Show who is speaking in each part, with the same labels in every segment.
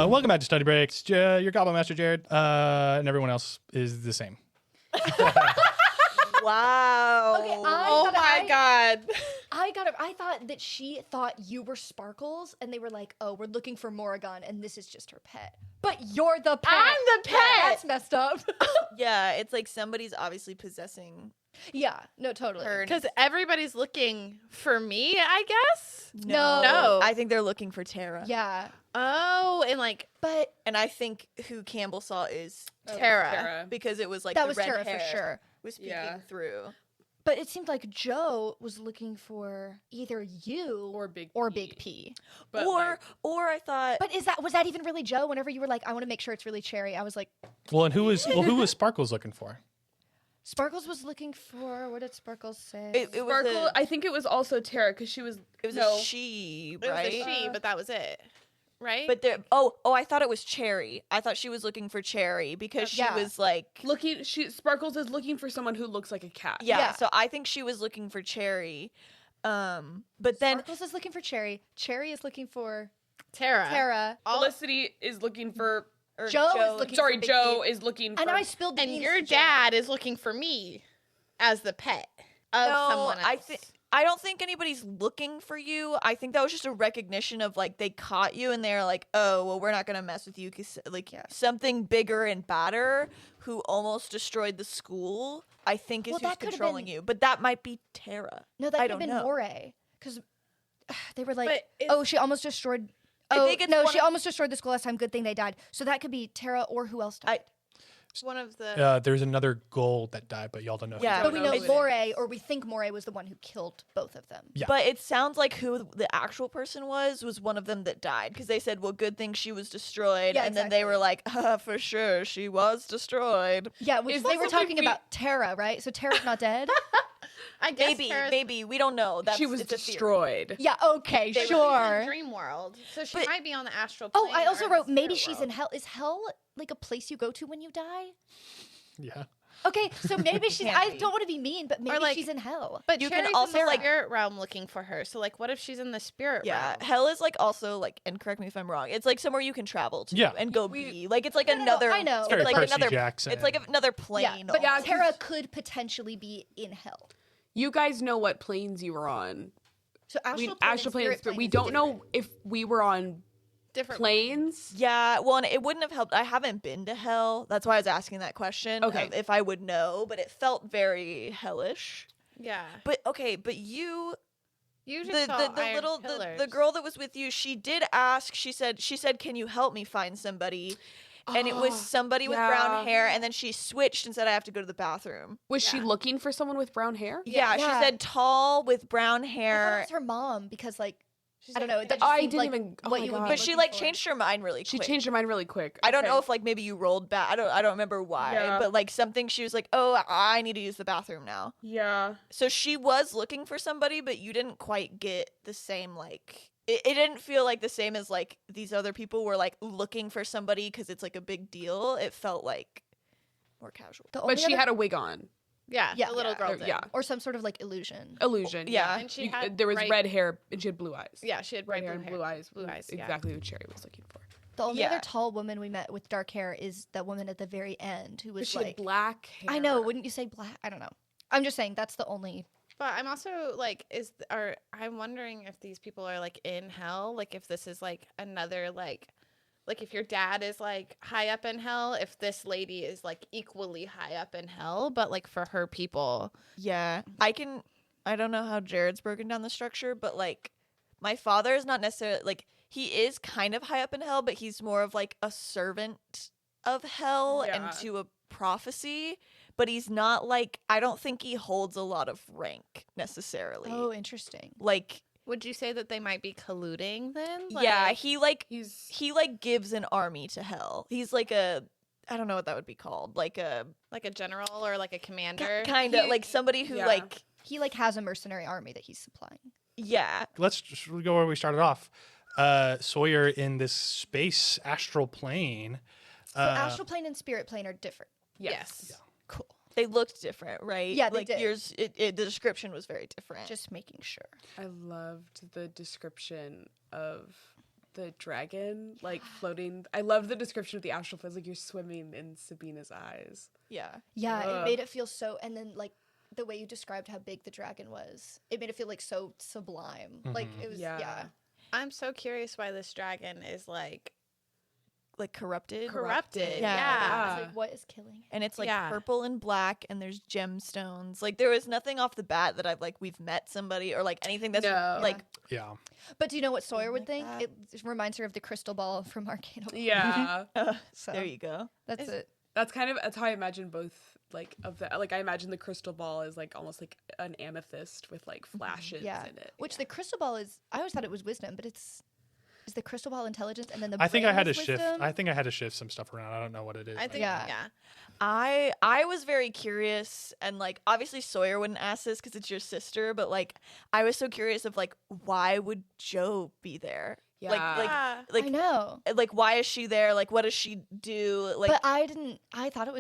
Speaker 1: Welcome back to Study Breaks. Your Goblin Master, Jared, and everyone else is the same.
Speaker 2: Wow.
Speaker 3: Okay,
Speaker 4: Oh my god.
Speaker 3: I thought that she thought you were Sparkles, and they were like, "Oh, we're looking for Morrigan, and this is just her pet." But you're the pet.
Speaker 4: I'm the pet.
Speaker 3: That's messed up.
Speaker 2: Yeah, it's like somebody's obviously possessing
Speaker 3: Yeah, no, totally.
Speaker 2: her.
Speaker 4: Because everybody's looking for me, I guess.
Speaker 3: No.
Speaker 2: I think they're looking for Tara.
Speaker 3: Yeah,
Speaker 4: Oh, and like
Speaker 3: but
Speaker 2: And I think who Campbell saw is
Speaker 4: Tara.
Speaker 2: because it was like
Speaker 3: that
Speaker 2: the
Speaker 3: was
Speaker 2: red
Speaker 3: Tara
Speaker 2: hair
Speaker 3: for sure.
Speaker 2: was peeking
Speaker 5: Yeah.
Speaker 2: through.
Speaker 3: But it seemed like Joe was looking for either you
Speaker 5: Or Big
Speaker 3: Big P.
Speaker 5: But
Speaker 2: Or I thought
Speaker 3: But was that even really Joe? Whenever you were like, "I want to make sure it's really Cherry," I was like,
Speaker 1: Well, and who was Sparkles looking for?
Speaker 3: Sparkles was looking for. What did Sparkles say?
Speaker 2: it was
Speaker 5: Sparkle, I think it was also Tara because she was.
Speaker 2: it was
Speaker 5: no.
Speaker 2: a she,
Speaker 4: It
Speaker 2: right?
Speaker 4: was a she, but that was it. Right?
Speaker 2: But there I thought it was Cherry. I thought she was looking for Cherry because she
Speaker 3: Yeah.
Speaker 2: was like
Speaker 5: looking. Sparkles is looking for someone who looks like a cat.
Speaker 2: yeah, so I think she was looking for Cherry. But then
Speaker 3: Sparkles is looking for Cherry. Cherry is looking for
Speaker 4: Tara.
Speaker 3: Tara.
Speaker 5: Felicity is looking for.
Speaker 2: or
Speaker 3: Joe is looking
Speaker 5: Sorry,
Speaker 3: for Big
Speaker 5: Joe
Speaker 3: P.
Speaker 5: is looking for.
Speaker 3: And I spilled the
Speaker 4: And
Speaker 3: beans
Speaker 4: your
Speaker 3: to Joe.
Speaker 4: dad is looking for me as the pet of
Speaker 2: no,
Speaker 4: someone else.
Speaker 2: I don't think anybody's looking for you. I think that was just a recognition of like they caught you and they're like, oh, well, we're not gonna mess with you because like something bigger and badder who almost destroyed the school. I think is
Speaker 3: Well,
Speaker 2: who's
Speaker 3: that could've
Speaker 2: controlling
Speaker 3: been-
Speaker 2: you, but that might be Tara.
Speaker 3: No, that
Speaker 2: I
Speaker 3: could
Speaker 2: don't
Speaker 3: have been
Speaker 2: know.
Speaker 3: Moray. Because they were like,
Speaker 4: But is-
Speaker 3: oh, she almost destroyed.
Speaker 2: I
Speaker 3: Oh,
Speaker 2: think it's
Speaker 3: no,
Speaker 2: one
Speaker 3: she
Speaker 2: of-
Speaker 3: almost destroyed the school last time. Good thing they died. So that could be Tara or who else died.
Speaker 4: One of the
Speaker 1: There's another goal that died, but y'all don't know.
Speaker 2: Yeah.
Speaker 1: who
Speaker 3: but we
Speaker 5: don't
Speaker 3: know
Speaker 5: know.
Speaker 3: Moray, or we think Moray was the one who killed both of them.
Speaker 1: Yeah.
Speaker 2: But it sounds like who the actual person was one of them that died because they said, well, good thing she was destroyed.
Speaker 3: Yeah,
Speaker 2: and then they were like, for sure, she was destroyed.
Speaker 3: Yeah, which
Speaker 5: Is
Speaker 3: they
Speaker 5: that
Speaker 3: were
Speaker 5: something
Speaker 3: talking
Speaker 5: we-
Speaker 3: about Tara, right? So Tara's not dead?
Speaker 4: I guess Tara's
Speaker 2: Maybe. We don't know. That's,
Speaker 5: she was
Speaker 2: it's a theory.
Speaker 5: destroyed.
Speaker 3: Yeah, okay,
Speaker 4: She's in
Speaker 3: sure.
Speaker 4: dream world, so she
Speaker 2: But-
Speaker 4: might be on the astral plane.
Speaker 3: Oh, I also
Speaker 4: or
Speaker 3: wrote
Speaker 4: the
Speaker 3: maybe
Speaker 4: spirit
Speaker 3: she's in
Speaker 4: world.
Speaker 3: hell. Is hell like a place you go to when you die?
Speaker 1: Yeah.
Speaker 3: Okay, so maybe she's.
Speaker 2: Can't
Speaker 3: I
Speaker 2: be.
Speaker 3: don't want to be mean, but maybe
Speaker 4: like-
Speaker 3: she's in hell.
Speaker 4: But
Speaker 2: You
Speaker 4: you
Speaker 2: can
Speaker 4: Cherry's
Speaker 2: also,
Speaker 4: in the
Speaker 2: like-
Speaker 4: spirit realm looking for her. So like, what if she's in the spirit
Speaker 2: Yeah,
Speaker 4: realm?
Speaker 2: hell is like also like, and correct me if I'm wrong. It's like somewhere you can travel to
Speaker 1: Yeah.
Speaker 2: and go be. Like it's like
Speaker 3: No, no, no,
Speaker 2: another.
Speaker 3: I know.
Speaker 2: It's
Speaker 1: Very
Speaker 2: like
Speaker 1: Percy
Speaker 2: another.
Speaker 1: Jackson.
Speaker 2: It's like another plane.
Speaker 3: Yeah, but
Speaker 5: Yeah,
Speaker 3: Tara could potentially be in hell.
Speaker 5: You guys know what planes you were on.
Speaker 3: So astral plane,
Speaker 5: Astral plane, and spirit. We don't know if we were on
Speaker 4: Different.
Speaker 5: planes.
Speaker 2: Yeah, well, and it wouldn't have helped. I haven't been to hell. That's why I was asking that question.
Speaker 5: Okay.
Speaker 2: Of if I would know, but it felt very hellish.
Speaker 4: Yeah.
Speaker 2: But okay, but you,
Speaker 4: You
Speaker 2: the
Speaker 4: just saw Iron
Speaker 2: little the
Speaker 4: Pillars.
Speaker 2: girl that was with you, she did ask. She said, "Can you help me find somebody?" And it was somebody with brown
Speaker 5: yeah.
Speaker 2: hair, and then she switched and said, "I have to go to the bathroom."
Speaker 5: Was she looking for someone with brown hair?
Speaker 2: Yeah,
Speaker 3: Yeah.
Speaker 2: she said tall with brown
Speaker 3: I thought it
Speaker 2: was
Speaker 3: was her mom because, like, I don't
Speaker 4: like,
Speaker 3: know. That just
Speaker 5: I
Speaker 3: seemed
Speaker 5: didn't
Speaker 3: like
Speaker 5: even- oh
Speaker 3: what
Speaker 5: my
Speaker 3: you would
Speaker 5: God.
Speaker 3: be
Speaker 2: but she
Speaker 3: looking
Speaker 2: like
Speaker 3: for.
Speaker 2: changed her mind really quick.
Speaker 5: She changed her mind really quick.
Speaker 2: I don't
Speaker 5: Okay.
Speaker 2: know if like maybe you rolled back. I don't remember why,
Speaker 5: Yeah.
Speaker 2: but like something she was like, "Oh, I need to use the bathroom now."
Speaker 5: Yeah.
Speaker 2: So she was looking for somebody, but you didn't quite get the same like it didn't feel like the same as like these other people were like looking for somebody because it's like a big deal. It felt like more casual.
Speaker 3: The
Speaker 5: But
Speaker 3: only
Speaker 5: she
Speaker 3: other-
Speaker 5: had a wig on.
Speaker 4: Yeah,
Speaker 3: Yeah.
Speaker 4: the little
Speaker 3: Yeah.
Speaker 4: girl did.
Speaker 5: Yeah.
Speaker 3: or some sort of like illusion.
Speaker 5: Illusion.
Speaker 2: Yeah.
Speaker 4: And she had
Speaker 5: there was
Speaker 4: bright-
Speaker 5: red hair and she had blue eyes.
Speaker 4: Yeah, she had
Speaker 5: Red
Speaker 4: bright
Speaker 5: hair
Speaker 4: blue
Speaker 5: and
Speaker 4: hair.
Speaker 5: blue eyes.
Speaker 4: Blue eyes, yeah.
Speaker 5: Exactly what Cherry was looking for.
Speaker 3: The only
Speaker 2: Yeah.
Speaker 3: other tall woman we met with dark hair is that woman at the very end who
Speaker 5: But
Speaker 3: was
Speaker 5: she
Speaker 3: like,
Speaker 5: had black hair.
Speaker 3: I know. Wouldn't you say black? I don't know. I'm just saying that's the only.
Speaker 4: But I'm also like, I'm wondering if these people are like in hell, like if this is like another like if your dad is like high up in hell, if this lady is like equally high up in hell, but like for her people,
Speaker 2: Yeah, I don't know how Jared's broken down the structure, but like my father is not necessarily like he is kind of high up in hell, but he's more of like a servant of hell
Speaker 5: Yeah.
Speaker 2: and to a prophecy. But he's not like I don't think he holds a lot of rank necessarily.
Speaker 3: Oh, interesting.
Speaker 2: Like
Speaker 4: would you say that they might be colluding then?
Speaker 2: yeah, he like
Speaker 5: He's
Speaker 2: he like gives an army to hell. He's like a I don't know what that would be called. Like a
Speaker 4: like a general or like a commander.
Speaker 2: kind of
Speaker 5: He-
Speaker 2: like somebody who
Speaker 5: yeah.
Speaker 2: like
Speaker 3: He like has a mercenary army that he's supplying.
Speaker 2: yeah.
Speaker 1: Let's just go where we started off. Sawyer in this space astral plane.
Speaker 3: So astral plane and spirit plane are different.
Speaker 4: Yes.
Speaker 3: Cool.
Speaker 2: They looked different, right?
Speaker 3: Yeah, they
Speaker 2: like
Speaker 3: did.
Speaker 2: yours. The description was very different.
Speaker 3: Just making sure.
Speaker 5: I loved the description of the dragon like floating. I love the description of the astral planes, like you're swimming in Sabina's eyes.
Speaker 2: Yeah.
Speaker 3: Yeah, it
Speaker 5: Ugh.
Speaker 3: made it feel so, and then like the way you described how big the dragon was, it made it feel like so sublime. Like it was, yeah.
Speaker 4: I'm so curious why this dragon is like
Speaker 2: Corrupted.
Speaker 4: corrupted.
Speaker 2: Yeah.
Speaker 4: Yeah.
Speaker 3: It's like, what is killing it?
Speaker 2: And it's like
Speaker 4: Yeah.
Speaker 2: purple and black, and there's gemstones. Like there was nothing off the bat that we've met somebody or like anything that's
Speaker 5: No.
Speaker 2: like
Speaker 1: Yeah.
Speaker 3: But do you know what Sawyer would
Speaker 2: like
Speaker 3: think?
Speaker 2: that.
Speaker 3: It reminds her of the crystal ball from Arcana.
Speaker 5: Yeah.
Speaker 3: So
Speaker 2: there you go.
Speaker 3: that's it.
Speaker 5: That's how I imagine both like of the like I imagine the crystal ball is like almost like an amethyst with like flashes
Speaker 3: Yeah.
Speaker 5: in it.
Speaker 3: Which the crystal ball is. I always thought it was wisdom, but is the crystal ball intelligence, and then the
Speaker 1: I think I
Speaker 3: brain
Speaker 1: had to
Speaker 3: is
Speaker 1: shift.
Speaker 3: wisdom?
Speaker 1: I think I had to shift some stuff around. I don't know what it is.
Speaker 4: I think
Speaker 3: Yeah.
Speaker 4: yeah.
Speaker 2: I was very curious, and like obviously Sawyer wouldn't ask this because it's your sister, but like I was so curious of like why would Joe be there?
Speaker 5: Yeah.
Speaker 4: Yeah.
Speaker 2: Like
Speaker 3: I know.
Speaker 2: like why is she there? Like what does she do? Like
Speaker 3: But I didn't. I thought it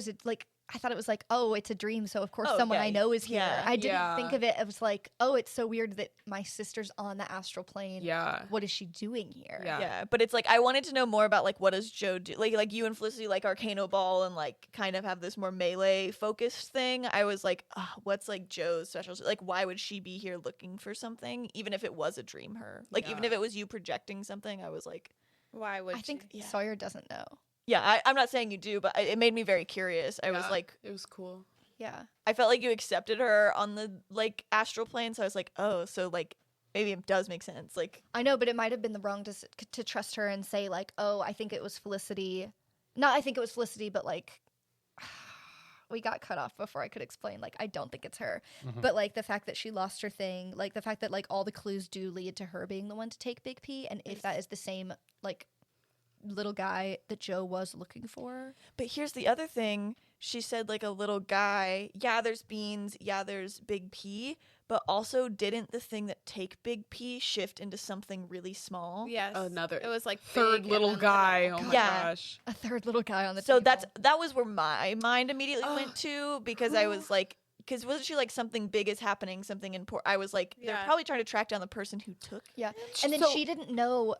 Speaker 3: was like, oh, it's a dream, so of course
Speaker 2: Oh,
Speaker 3: someone
Speaker 2: yeah,
Speaker 3: I know is here.
Speaker 2: yeah.
Speaker 3: I didn't
Speaker 5: Yeah.
Speaker 3: think of it as like, oh, it's so weird that my sister's on the astral plane.
Speaker 5: Yeah.
Speaker 3: What is she doing here?
Speaker 5: Yeah.
Speaker 2: yeah, but it's like I wanted to know more about like what does Joe do? Like you and Felicity like Arcano Ball and like kind of have this more melee focused thing. I was like, what's like Joe's special? Like why would she be here looking for something? Even if it was a dream, her like even
Speaker 5: Yeah.
Speaker 2: if it was you projecting something, I was like,
Speaker 4: Why would
Speaker 3: I think
Speaker 2: Yeah.
Speaker 3: Sawyer doesn't know.
Speaker 2: yeah, I'm not saying you do, but it made me very curious. I was
Speaker 5: Yeah.
Speaker 2: like,
Speaker 5: It was cool.
Speaker 3: Yeah.
Speaker 2: I felt like you accepted her on the like astral plane, so I was like, oh, so like maybe it does make sense. Like
Speaker 3: I know, but it might have been the wrong to trust her and say like, oh, I think it was Felicity. Not I think it was Felicity, but like we got cut off before I could explain. Like I don't think it's her, but like the fact that she lost her thing, like the fact that like all the clues do lead to her being the one to take Big P, and if that is the same like little guy that Joe was looking for.
Speaker 2: But here's the other thing. She said like a little guy. Yeah, there's Beans. Yeah, there's Big P. But also, didn't the thing that take Big P shift into something really small?
Speaker 4: Yes.
Speaker 5: Another
Speaker 4: It was like
Speaker 5: third
Speaker 4: big and
Speaker 5: little
Speaker 4: then
Speaker 5: guy.
Speaker 4: little
Speaker 5: Oh my
Speaker 2: Yeah.
Speaker 5: gosh.
Speaker 3: A third little guy on the
Speaker 2: So
Speaker 3: table.
Speaker 2: that was where my mind immediately went to because I was like, because wasn't she like something big is happening, something important? I was like, they're
Speaker 4: Yeah.
Speaker 2: probably trying to track down the person who took.
Speaker 3: Yeah, and then
Speaker 5: So-
Speaker 3: she didn't know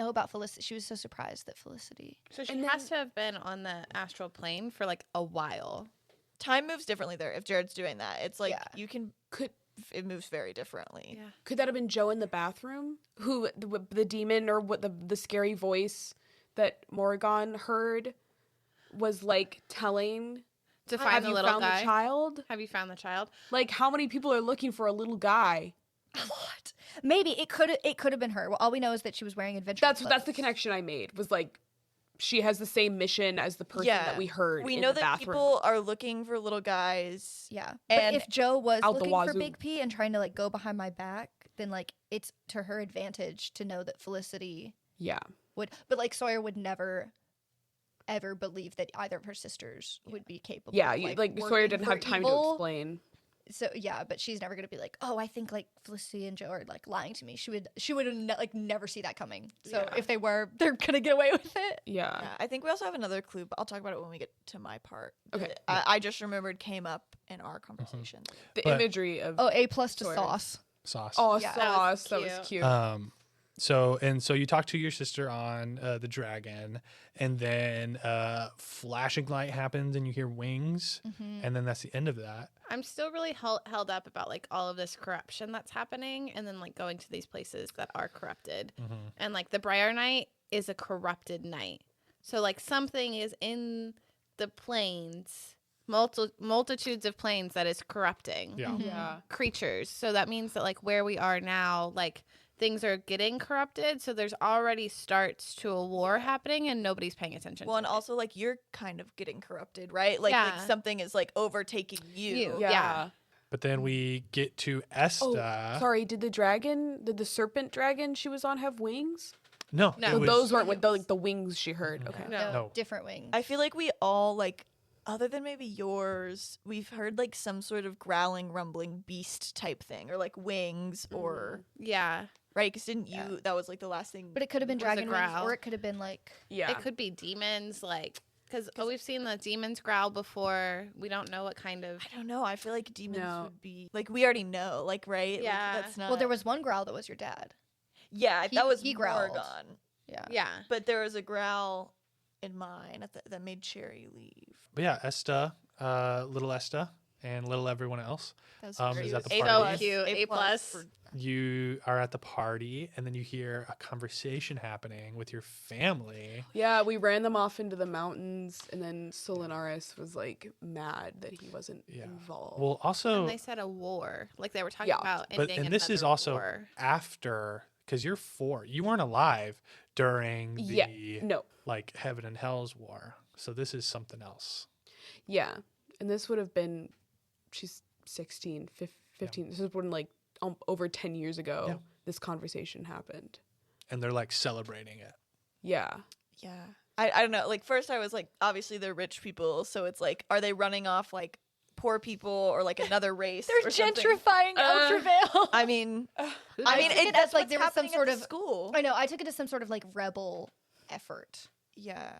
Speaker 3: about Felicity. She was so surprised that Felicity.
Speaker 4: So she
Speaker 5: And
Speaker 4: has to have been on the astral plane for like a while.
Speaker 2: Time moves differently there. If Jared's doing that, it's like
Speaker 3: Yeah.
Speaker 2: you can. It moves very differently.
Speaker 4: Yeah.
Speaker 5: Could that have been Joe in the bathroom? Who the demon or what the scary voice that Morrigan heard was like telling
Speaker 4: To
Speaker 5: have
Speaker 4: find the
Speaker 5: you
Speaker 4: little
Speaker 5: found
Speaker 4: guy.
Speaker 5: the child?
Speaker 4: Have you found the child?
Speaker 5: Like how many people are looking for a little guy?
Speaker 3: A lot. Maybe it could have been her. Well, all we know is that she was wearing adventure.
Speaker 5: That's the
Speaker 3: clothes.
Speaker 5: connection I made. Was like she has the same mission as the person that we heard.
Speaker 2: We
Speaker 5: in
Speaker 2: know
Speaker 5: the
Speaker 2: that
Speaker 5: bathroom.
Speaker 2: people are looking for little guys.
Speaker 3: Yeah,
Speaker 2: And
Speaker 3: but if Joe was
Speaker 5: out the
Speaker 3: looking for
Speaker 5: wazoo.
Speaker 3: Big P and trying to like go behind my back, then like it's to her advantage to know that Felicity
Speaker 5: Yeah.
Speaker 3: would. But like Sawyer would never, ever believe that either of her sisters would be capable.
Speaker 5: Yeah,
Speaker 3: of,
Speaker 5: like Sawyer
Speaker 3: working
Speaker 5: didn't
Speaker 3: for
Speaker 5: have time to
Speaker 3: evil.
Speaker 5: explain.
Speaker 3: So yeah, but she's never gonna be like, oh, I think like Felicity and Joe are like lying to me. She would like never see that coming. So
Speaker 5: Yeah.
Speaker 3: if they were, they're gonna get away with it.
Speaker 5: Yeah.
Speaker 2: Yeah, I think we also have another clue, but I'll talk about it when we get to my part.
Speaker 5: Okay.
Speaker 2: that I just remembered came up in our conversation.
Speaker 5: The
Speaker 1: But-
Speaker 5: imagery of
Speaker 3: Oh, A+ to
Speaker 5: Sawyer.
Speaker 3: sauce.
Speaker 1: Sauce.
Speaker 5: oh
Speaker 3: Yeah.
Speaker 5: sauce.
Speaker 4: That
Speaker 5: That
Speaker 4: was
Speaker 5: was cute.
Speaker 1: So you talk to your sister on the dragon, and then flashing light happens, and you hear wings, and then that's the end of that.
Speaker 4: I'm still really held up about like all of this corruption that's happening and then like going to these places that are corrupted. And like the Briar Knight is a corrupted knight. So like something is in the planes, multitudes of planes that is corrupting
Speaker 1: Yeah.
Speaker 5: Yeah.
Speaker 4: creatures. So that means that like where we are now, like things are getting corrupted. So there's already starts to a war happening and nobody's paying attention.
Speaker 2: Well, and
Speaker 4: to it.
Speaker 2: also like you're kind of getting corrupted, right? Like
Speaker 4: Yeah.
Speaker 2: something is like overtaking you.
Speaker 4: Yeah.
Speaker 1: But then we get to
Speaker 5: Oh,
Speaker 1: Esta.
Speaker 5: sorry. Did the serpent dragon she was on have wings?
Speaker 1: No,
Speaker 4: No.
Speaker 1: it
Speaker 5: So
Speaker 1: was,
Speaker 5: those weren't like the wings she heard. Okay.
Speaker 4: No.
Speaker 1: No.
Speaker 3: Different wings.
Speaker 2: I feel like we all like, other than maybe yours, we've heard like some sort of growling, rumbling beast type thing, or like wings, or
Speaker 4: Yeah.
Speaker 2: right? Because didn't you?
Speaker 3: Yeah.
Speaker 2: That was like the last thing.
Speaker 3: but it could have been
Speaker 4: Was a
Speaker 3: dragon wings,
Speaker 4: growl.
Speaker 3: or it could have been like
Speaker 5: Yeah.
Speaker 4: It could be demons, like because we've seen the demons growl before. We don't know what kind of.
Speaker 2: I don't know. I feel like demons
Speaker 5: No.
Speaker 2: would be like we already know, like right?
Speaker 4: Yeah.
Speaker 2: Like, that's not.
Speaker 3: well, there was one growl that was your dad.
Speaker 2: Yeah,
Speaker 3: he-
Speaker 2: that was
Speaker 3: he growled.
Speaker 2: Morgan. Yeah.
Speaker 4: Yeah.
Speaker 2: But there was a growl in mine that made Cherry leave.
Speaker 1: But yeah, Esta, little Esta, and little everyone else.
Speaker 2: That was
Speaker 1: Is
Speaker 2: very
Speaker 1: at the
Speaker 2: A+,
Speaker 1: party.
Speaker 4: Cute. A+.
Speaker 2: for-
Speaker 1: You are at the party, and then you hear a conversation happening with your family.
Speaker 5: Yeah, we ran them off into the mountains, and then Solanaris was like mad that he wasn't involved.
Speaker 1: Well, also,
Speaker 4: And they said a war. Like they were talking
Speaker 5: Yeah.
Speaker 4: about
Speaker 1: but
Speaker 4: ending
Speaker 1: and this is
Speaker 4: another
Speaker 1: also
Speaker 4: war.
Speaker 1: after, because you're 4. You weren't alive during the
Speaker 5: no,
Speaker 1: like Heaven and Hell's war, so this is something else.
Speaker 5: yeah, and this would have been, she's 16, 15. This is when like over 10 years ago this conversation happened.
Speaker 1: And they're like celebrating it.
Speaker 5: Yeah.
Speaker 2: Yeah. I don't know. Like, first I was like, obviously they're rich people. So it's like, are they running off like poor people or like another race?
Speaker 3: They're
Speaker 2: or something?
Speaker 3: gentrifying Eltravale.
Speaker 2: I mean,
Speaker 3: I
Speaker 2: it,
Speaker 3: took it
Speaker 2: that's
Speaker 3: as, like,
Speaker 2: what's
Speaker 3: there was some
Speaker 2: happening
Speaker 3: sort
Speaker 2: at the
Speaker 3: of-
Speaker 2: school.
Speaker 3: I know. I took it as some sort of like rebel effort.
Speaker 2: Yeah.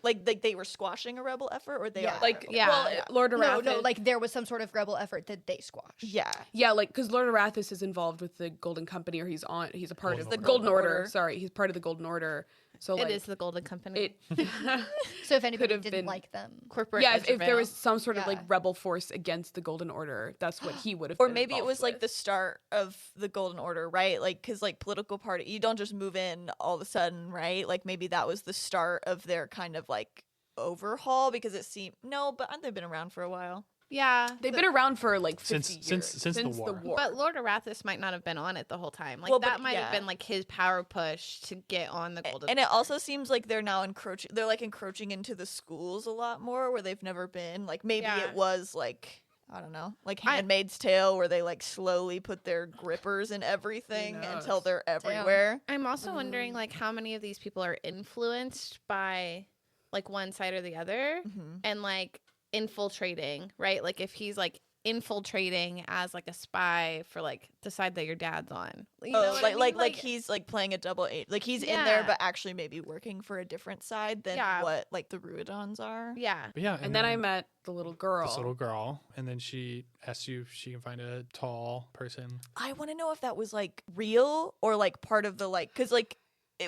Speaker 2: Like they were squashing a rebel effort, or they
Speaker 3: Yeah.
Speaker 2: are
Speaker 5: Like,
Speaker 2: rebel?
Speaker 4: Yeah.
Speaker 5: well, Lord Arathis.
Speaker 3: No, like there was some sort of rebel effort that they squashed.
Speaker 2: Yeah.
Speaker 5: Yeah, like because Lord Arathis is involved with the Golden Company, or he's a part of the
Speaker 1: Golden
Speaker 5: Golden
Speaker 2: Order.
Speaker 5: Order. Sorry, he's part of the Golden Order. So
Speaker 4: It
Speaker 5: like,
Speaker 4: is the Golden Company.
Speaker 5: it.
Speaker 3: So if anybody
Speaker 5: have
Speaker 3: didn't
Speaker 5: been-
Speaker 3: like them,
Speaker 4: Corporate.
Speaker 5: Yeah, if there
Speaker 4: Ezreal.
Speaker 5: was some sort of like
Speaker 3: Yeah.
Speaker 5: rebel force against the Golden Order, that's what he would have.
Speaker 2: Or
Speaker 5: been
Speaker 2: maybe it
Speaker 5: involved
Speaker 2: was like
Speaker 5: with.
Speaker 2: the start of the Golden Order, right? Like, because like political party, you don't just move in all of a sudden, right? Like maybe that was the start of their kind of like overhaul, because it seemed but aren't they been around for a while?
Speaker 4: Yeah.
Speaker 5: They've been around for like 50
Speaker 1: Since-
Speaker 5: years.
Speaker 1: since the war.
Speaker 4: But Lord Arathis might not have been on it the whole time. Like
Speaker 2: Well,
Speaker 4: that
Speaker 2: but-
Speaker 4: might have
Speaker 2: yeah.
Speaker 4: been like his power push to get on the Golden.
Speaker 2: And it also seems like they're now encroaching. They're like encroaching into the schools a lot more, where they've never been. Like maybe
Speaker 4: Yeah.
Speaker 2: it was like, I don't know, like Handmaid's Tale, where they like slowly put their grippers in everything until
Speaker 5: knows?
Speaker 2: they're everywhere.
Speaker 4: I'm also wondering like how many of these people are influenced by like one side or the other, and like infiltrating, right? Like if he's like infiltrating as like a spy for like the side that your dad's on. You know what I mean?
Speaker 2: like he's like playing a double agent. Like he's in there,
Speaker 4: Yeah.
Speaker 2: but actually maybe working for a different side than
Speaker 4: Yeah.
Speaker 2: what like the Ruidons are.
Speaker 4: Yeah.
Speaker 1: But yeah,
Speaker 5: and then I met the little girl.
Speaker 1: this little girl, and then she asks you if she can find a tall person.
Speaker 2: I want to know if that was like real or like part of the like, because like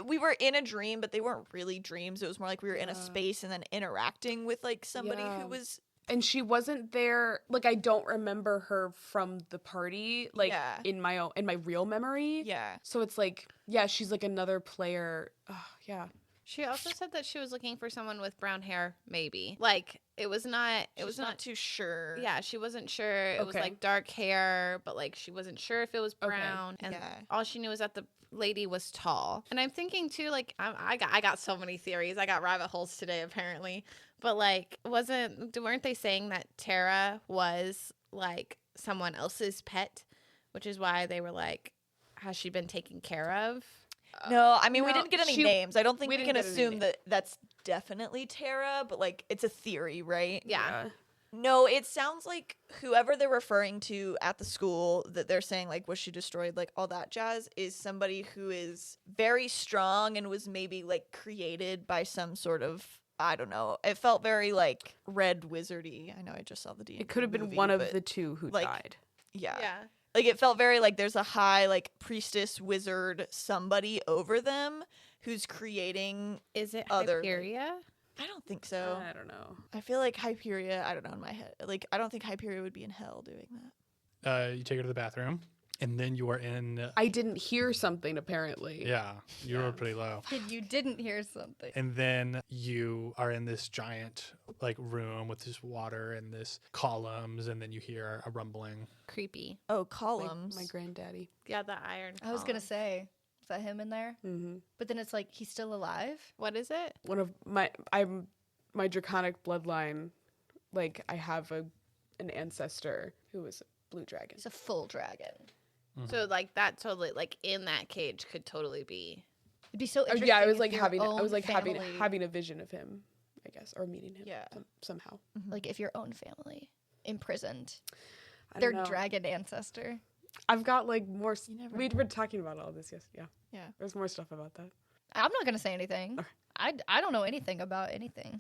Speaker 2: we were in a dream, but they weren't really dreams. It was more like we were in a space and then interacting with like somebody
Speaker 5: Yeah.
Speaker 2: who was.
Speaker 5: And she wasn't there. Like I don't remember her from the party. Like
Speaker 2: Yeah.
Speaker 5: in my real memory.
Speaker 2: Yeah.
Speaker 5: So it's like, yeah, she's like another player. Oh, yeah.
Speaker 4: She also said that she was looking for someone with brown hair, maybe. Like it was not
Speaker 2: It was not too sure.
Speaker 4: Yeah, she wasn't sure. It was
Speaker 5: Okay.
Speaker 4: like dark hair, but like she wasn't sure if it was brown. And
Speaker 2: Yeah.
Speaker 4: all she knew was that the lady was tall. And I'm thinking too, like I got so many theories. I got rabbit holes today apparently. But like weren't they saying that Tara was like someone else's pet, which is why they were like, has she been taken care of?
Speaker 2: No, I mean we
Speaker 5: No,
Speaker 2: didn't get any
Speaker 5: she-
Speaker 2: names. I don't think
Speaker 5: we
Speaker 2: we
Speaker 5: didn't
Speaker 2: can
Speaker 5: get any
Speaker 2: assume that that's definitely Tara, but like it's a theory, right?
Speaker 4: Yeah.
Speaker 2: No, it sounds like whoever they're referring to at the school that they're saying like was she destroyed, like all that jazz, is somebody who is very strong and was maybe like created by some sort of, I don't know. It felt very like red wizardy. I know I just saw the D&D
Speaker 5: It could have been
Speaker 2: movie,
Speaker 5: one of
Speaker 2: but,
Speaker 5: the two who
Speaker 2: like,
Speaker 5: died.
Speaker 2: yeah.
Speaker 4: Yeah.
Speaker 2: Like it felt very like there's a high like priestess wizard somebody over them who's creating.
Speaker 4: Is it
Speaker 2: Other-
Speaker 4: Hyperia?
Speaker 2: I don't think so.
Speaker 5: I don't know.
Speaker 2: I feel like Hyperia, I don't know in my head. Like I don't think Hyperia would be in hell doing that.
Speaker 1: You take her to the bathroom, and then you are in.
Speaker 5: I didn't hear something apparently.
Speaker 1: Yeah, you were pretty low.
Speaker 3: you didn't hear something.
Speaker 1: And then you are in this giant like room with this water and this columns, and then you hear a rumbling.
Speaker 4: Creepy.
Speaker 2: Oh,
Speaker 5: My,
Speaker 2: columns.
Speaker 5: my granddaddy.
Speaker 4: Yeah, the iron.
Speaker 3: I was gonna
Speaker 4: column.
Speaker 3: say, is that him in there?
Speaker 5: Mm-hmm.
Speaker 3: But then it's like he's still alive.
Speaker 4: What is it?
Speaker 5: One of my draconic bloodline. Like I have an ancestor who was a blue dragon.
Speaker 3: He's a full dragon.
Speaker 4: So like that totally like in that cage could totally be.
Speaker 3: It'd be so
Speaker 5: Oh,
Speaker 3: interesting.
Speaker 5: yeah, I was
Speaker 3: if
Speaker 5: like
Speaker 3: your
Speaker 5: having. I
Speaker 3: own
Speaker 5: was like
Speaker 3: family,
Speaker 5: having a vision of him, I guess, or meeting him.
Speaker 2: Yeah.
Speaker 5: Somehow.
Speaker 3: like if your own family imprisoned
Speaker 5: I
Speaker 3: their
Speaker 5: don't know.
Speaker 3: dragon ancestor.
Speaker 5: I've got like more.
Speaker 2: You never
Speaker 5: We were talking about all this. Yes. Yeah.
Speaker 2: Yeah.
Speaker 5: There's more stuff about that.
Speaker 3: I'm not gonna say anything. I don't know anything about anything.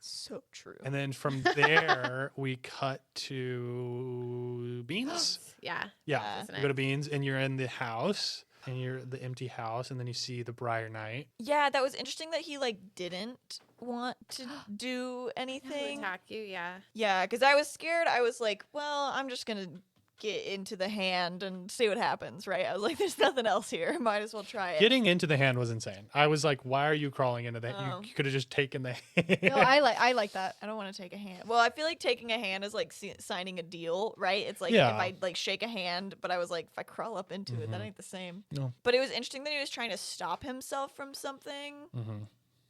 Speaker 2: So true.
Speaker 1: And then from there, we cut to Beans.
Speaker 4: Yeah.
Speaker 1: Yeah,
Speaker 4: Isn't
Speaker 1: you
Speaker 4: it?
Speaker 1: go to Beans, and you're in the house. and you're the empty house, and then you see the Briar Knight.
Speaker 2: Yeah, that was interesting that he like didn't want to do
Speaker 4: To
Speaker 2: anything.
Speaker 4: attack you, yeah.
Speaker 2: Yeah, because I was scared. I was like, well, I'm just gonna get into the hand and see what happens, right? I was like, there's nothing else here. Might as well try it.
Speaker 1: Getting into the hand was insane. I was like, why are you crawling into the hand?
Speaker 2: Oh.
Speaker 1: You could have just taken the hand.
Speaker 3: No, I like that.
Speaker 2: I don't want to take a hand. Well, I feel like taking a hand is like signing a deal, right? It's like
Speaker 1: Yeah.
Speaker 2: if I like shake a hand, but I was like, if I crawl up into it, that ain't the same.
Speaker 1: No.
Speaker 2: But it was interesting that he was trying to stop himself from something.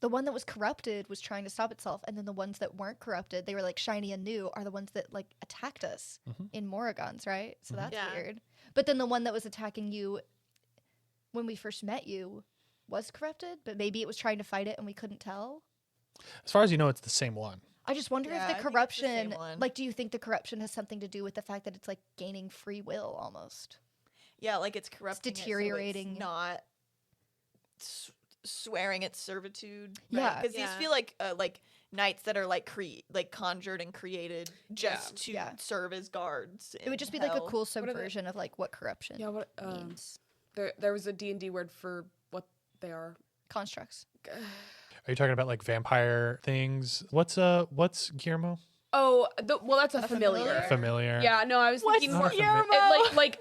Speaker 3: The one that was corrupted was trying to stop itself, and then the ones that weren't corrupted, they were like shiny and new, are the ones that like attacked us in Morrigan's, right? So that's
Speaker 4: Yeah.
Speaker 3: weird. But then the one that was attacking you when we first met you was corrupted, but maybe it was trying to fight it and we couldn't tell.
Speaker 1: As far as you know, it's the same one.
Speaker 3: I just wonder
Speaker 2: Yeah, I
Speaker 3: if
Speaker 2: think
Speaker 3: the
Speaker 2: it's the same
Speaker 3: corruption,
Speaker 2: one.
Speaker 3: like, do you think the corruption has something to do with the fact that it's like gaining free will almost?
Speaker 2: Yeah, like it's corrupting.
Speaker 3: deteriorating.
Speaker 2: It, so it's not swearing its servitude.
Speaker 3: Yeah.
Speaker 2: because
Speaker 4: Yeah.
Speaker 2: these feel like knights that are like conjured and created just to
Speaker 3: Yeah.
Speaker 2: serve as guards.
Speaker 3: It would just be
Speaker 2: in
Speaker 3: like a
Speaker 2: hell.
Speaker 3: cool
Speaker 5: are they?
Speaker 3: subversion of like what corruption
Speaker 5: Yeah, what
Speaker 3: means.
Speaker 5: there was a D&D word for what they are.
Speaker 3: Constructs.
Speaker 1: Are you talking about like vampire things? What's Guillermo?
Speaker 5: Oh, well, that's a
Speaker 3: familiar?
Speaker 5: familiar.
Speaker 1: Familiar.
Speaker 5: Yeah, no, I was
Speaker 2: What's
Speaker 5: thinking more
Speaker 2: Guillermo?
Speaker 5: like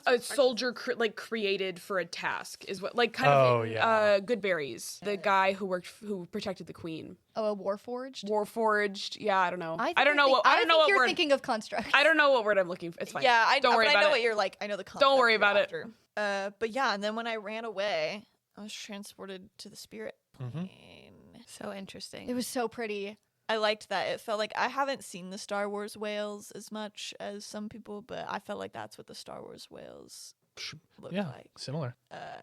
Speaker 5: a soldier created for a task is what like kind
Speaker 1: Oh,
Speaker 5: of in,
Speaker 1: yeah.
Speaker 5: Goodberries, the guy who protected the queen.
Speaker 3: Oh, a Warforged?
Speaker 5: Warforged. Yeah, I don't know.
Speaker 3: I
Speaker 5: don't know
Speaker 3: think-
Speaker 5: what I don't know what
Speaker 3: you're
Speaker 5: word.
Speaker 3: thinking of constructs.
Speaker 5: I don't know what word I'm looking for. It's fine.
Speaker 2: Yeah,
Speaker 5: don't worry
Speaker 2: but
Speaker 5: about
Speaker 2: I know
Speaker 5: it.
Speaker 2: what you're like. I know the concept.
Speaker 5: Don't worry
Speaker 2: you're
Speaker 5: about it.
Speaker 2: after. But yeah, and then when I ran away, I was transported to the spirit plane.
Speaker 4: So interesting.
Speaker 3: It was so pretty.
Speaker 2: I liked that. It felt like I haven't seen the Star Wars whales as much as some people, but I felt like that's what the Star Wars whales look
Speaker 1: Yeah,
Speaker 2: like
Speaker 1: similar.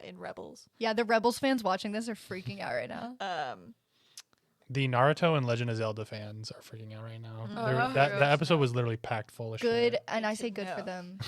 Speaker 2: in Rebels.
Speaker 3: Yeah, the Rebels fans watching this are freaking out right now.
Speaker 1: The Naruto and Legend of Zelda fans are freaking out right now.
Speaker 5: Oh,
Speaker 1: That episode was literally packed full of
Speaker 3: Good,
Speaker 1: shit.
Speaker 3: and I
Speaker 2: Good
Speaker 3: say
Speaker 2: to
Speaker 3: good for
Speaker 2: know.
Speaker 3: them.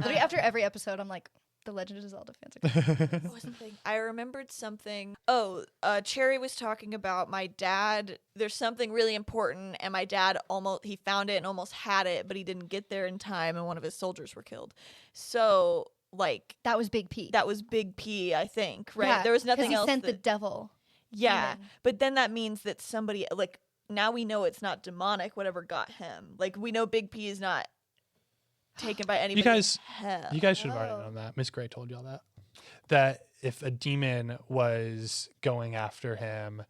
Speaker 3: Literally after every episode, I'm like, the Legend of Zelda fans are good.
Speaker 2: What was something? I remembered something. Oh, Cherry was talking about my dad. There's something really important, and my dad he found it and almost had it, but he didn't get there in time, and one of his soldiers were killed. So, like,
Speaker 3: That was Big P.
Speaker 2: that was Big P, I think, right?
Speaker 3: Yeah,
Speaker 2: There was
Speaker 3: 'cause
Speaker 2: nothing
Speaker 3: he
Speaker 2: else.
Speaker 3: sent the
Speaker 2: that-
Speaker 3: devil.
Speaker 2: yeah,
Speaker 3: demon.
Speaker 2: but then that means that somebody, like, now we know it's not demonic, whatever got him. Like, we know Big P is not taken by anybody.
Speaker 1: guys-
Speaker 2: in hell.
Speaker 1: You guys should have
Speaker 3: Oh.
Speaker 1: already known that. Miss Gray told y'all that. That if a demon was going after him,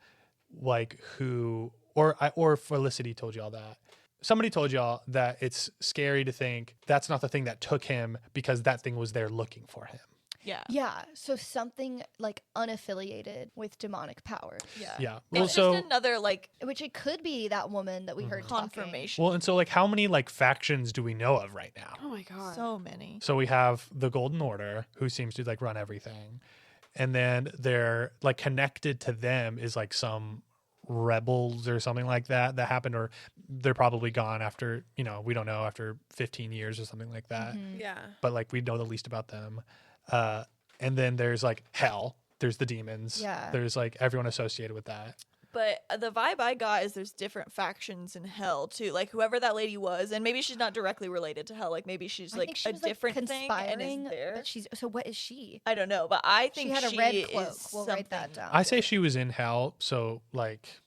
Speaker 1: like or Felicity told y'all that. Somebody told y'all that it's scary to think that's not the thing that took him because that thing was there looking for him.
Speaker 2: Yeah.
Speaker 3: Yeah, so something like unaffiliated with demonic power,
Speaker 2: Yeah.
Speaker 1: Yeah.
Speaker 2: It's
Speaker 1: Well, so
Speaker 2: just another, like,
Speaker 3: which it could be that woman that we heard talking.
Speaker 2: confirmation.
Speaker 1: well, and so like how many like factions do we know of right now?
Speaker 5: Oh my god.
Speaker 2: So many.
Speaker 1: So we have the Golden Order, who seems to like run everything, and then they're like connected to them is like some rebels or something like that happened, or they're probably gone after we don't know, after 15 years or something like that.
Speaker 4: Yeah.
Speaker 1: But like we know the least about them. And then there's like hell. There's the demons.
Speaker 3: Yeah.
Speaker 1: There's like everyone associated with that.
Speaker 2: But the vibe I got is there's different factions in hell too. Like whoever that lady was, and maybe she's not directly related to hell. Like maybe she's
Speaker 3: I
Speaker 2: like
Speaker 3: think she
Speaker 2: a
Speaker 3: was,
Speaker 2: different
Speaker 3: like,
Speaker 2: thing and
Speaker 3: conspiring,
Speaker 2: is there.
Speaker 3: but she's so. What is she?
Speaker 2: I don't know, but I think
Speaker 3: She had a
Speaker 2: she
Speaker 3: red cloak.
Speaker 2: is
Speaker 3: We'll write that
Speaker 2: something-
Speaker 3: down.
Speaker 1: I say she was in hell, so like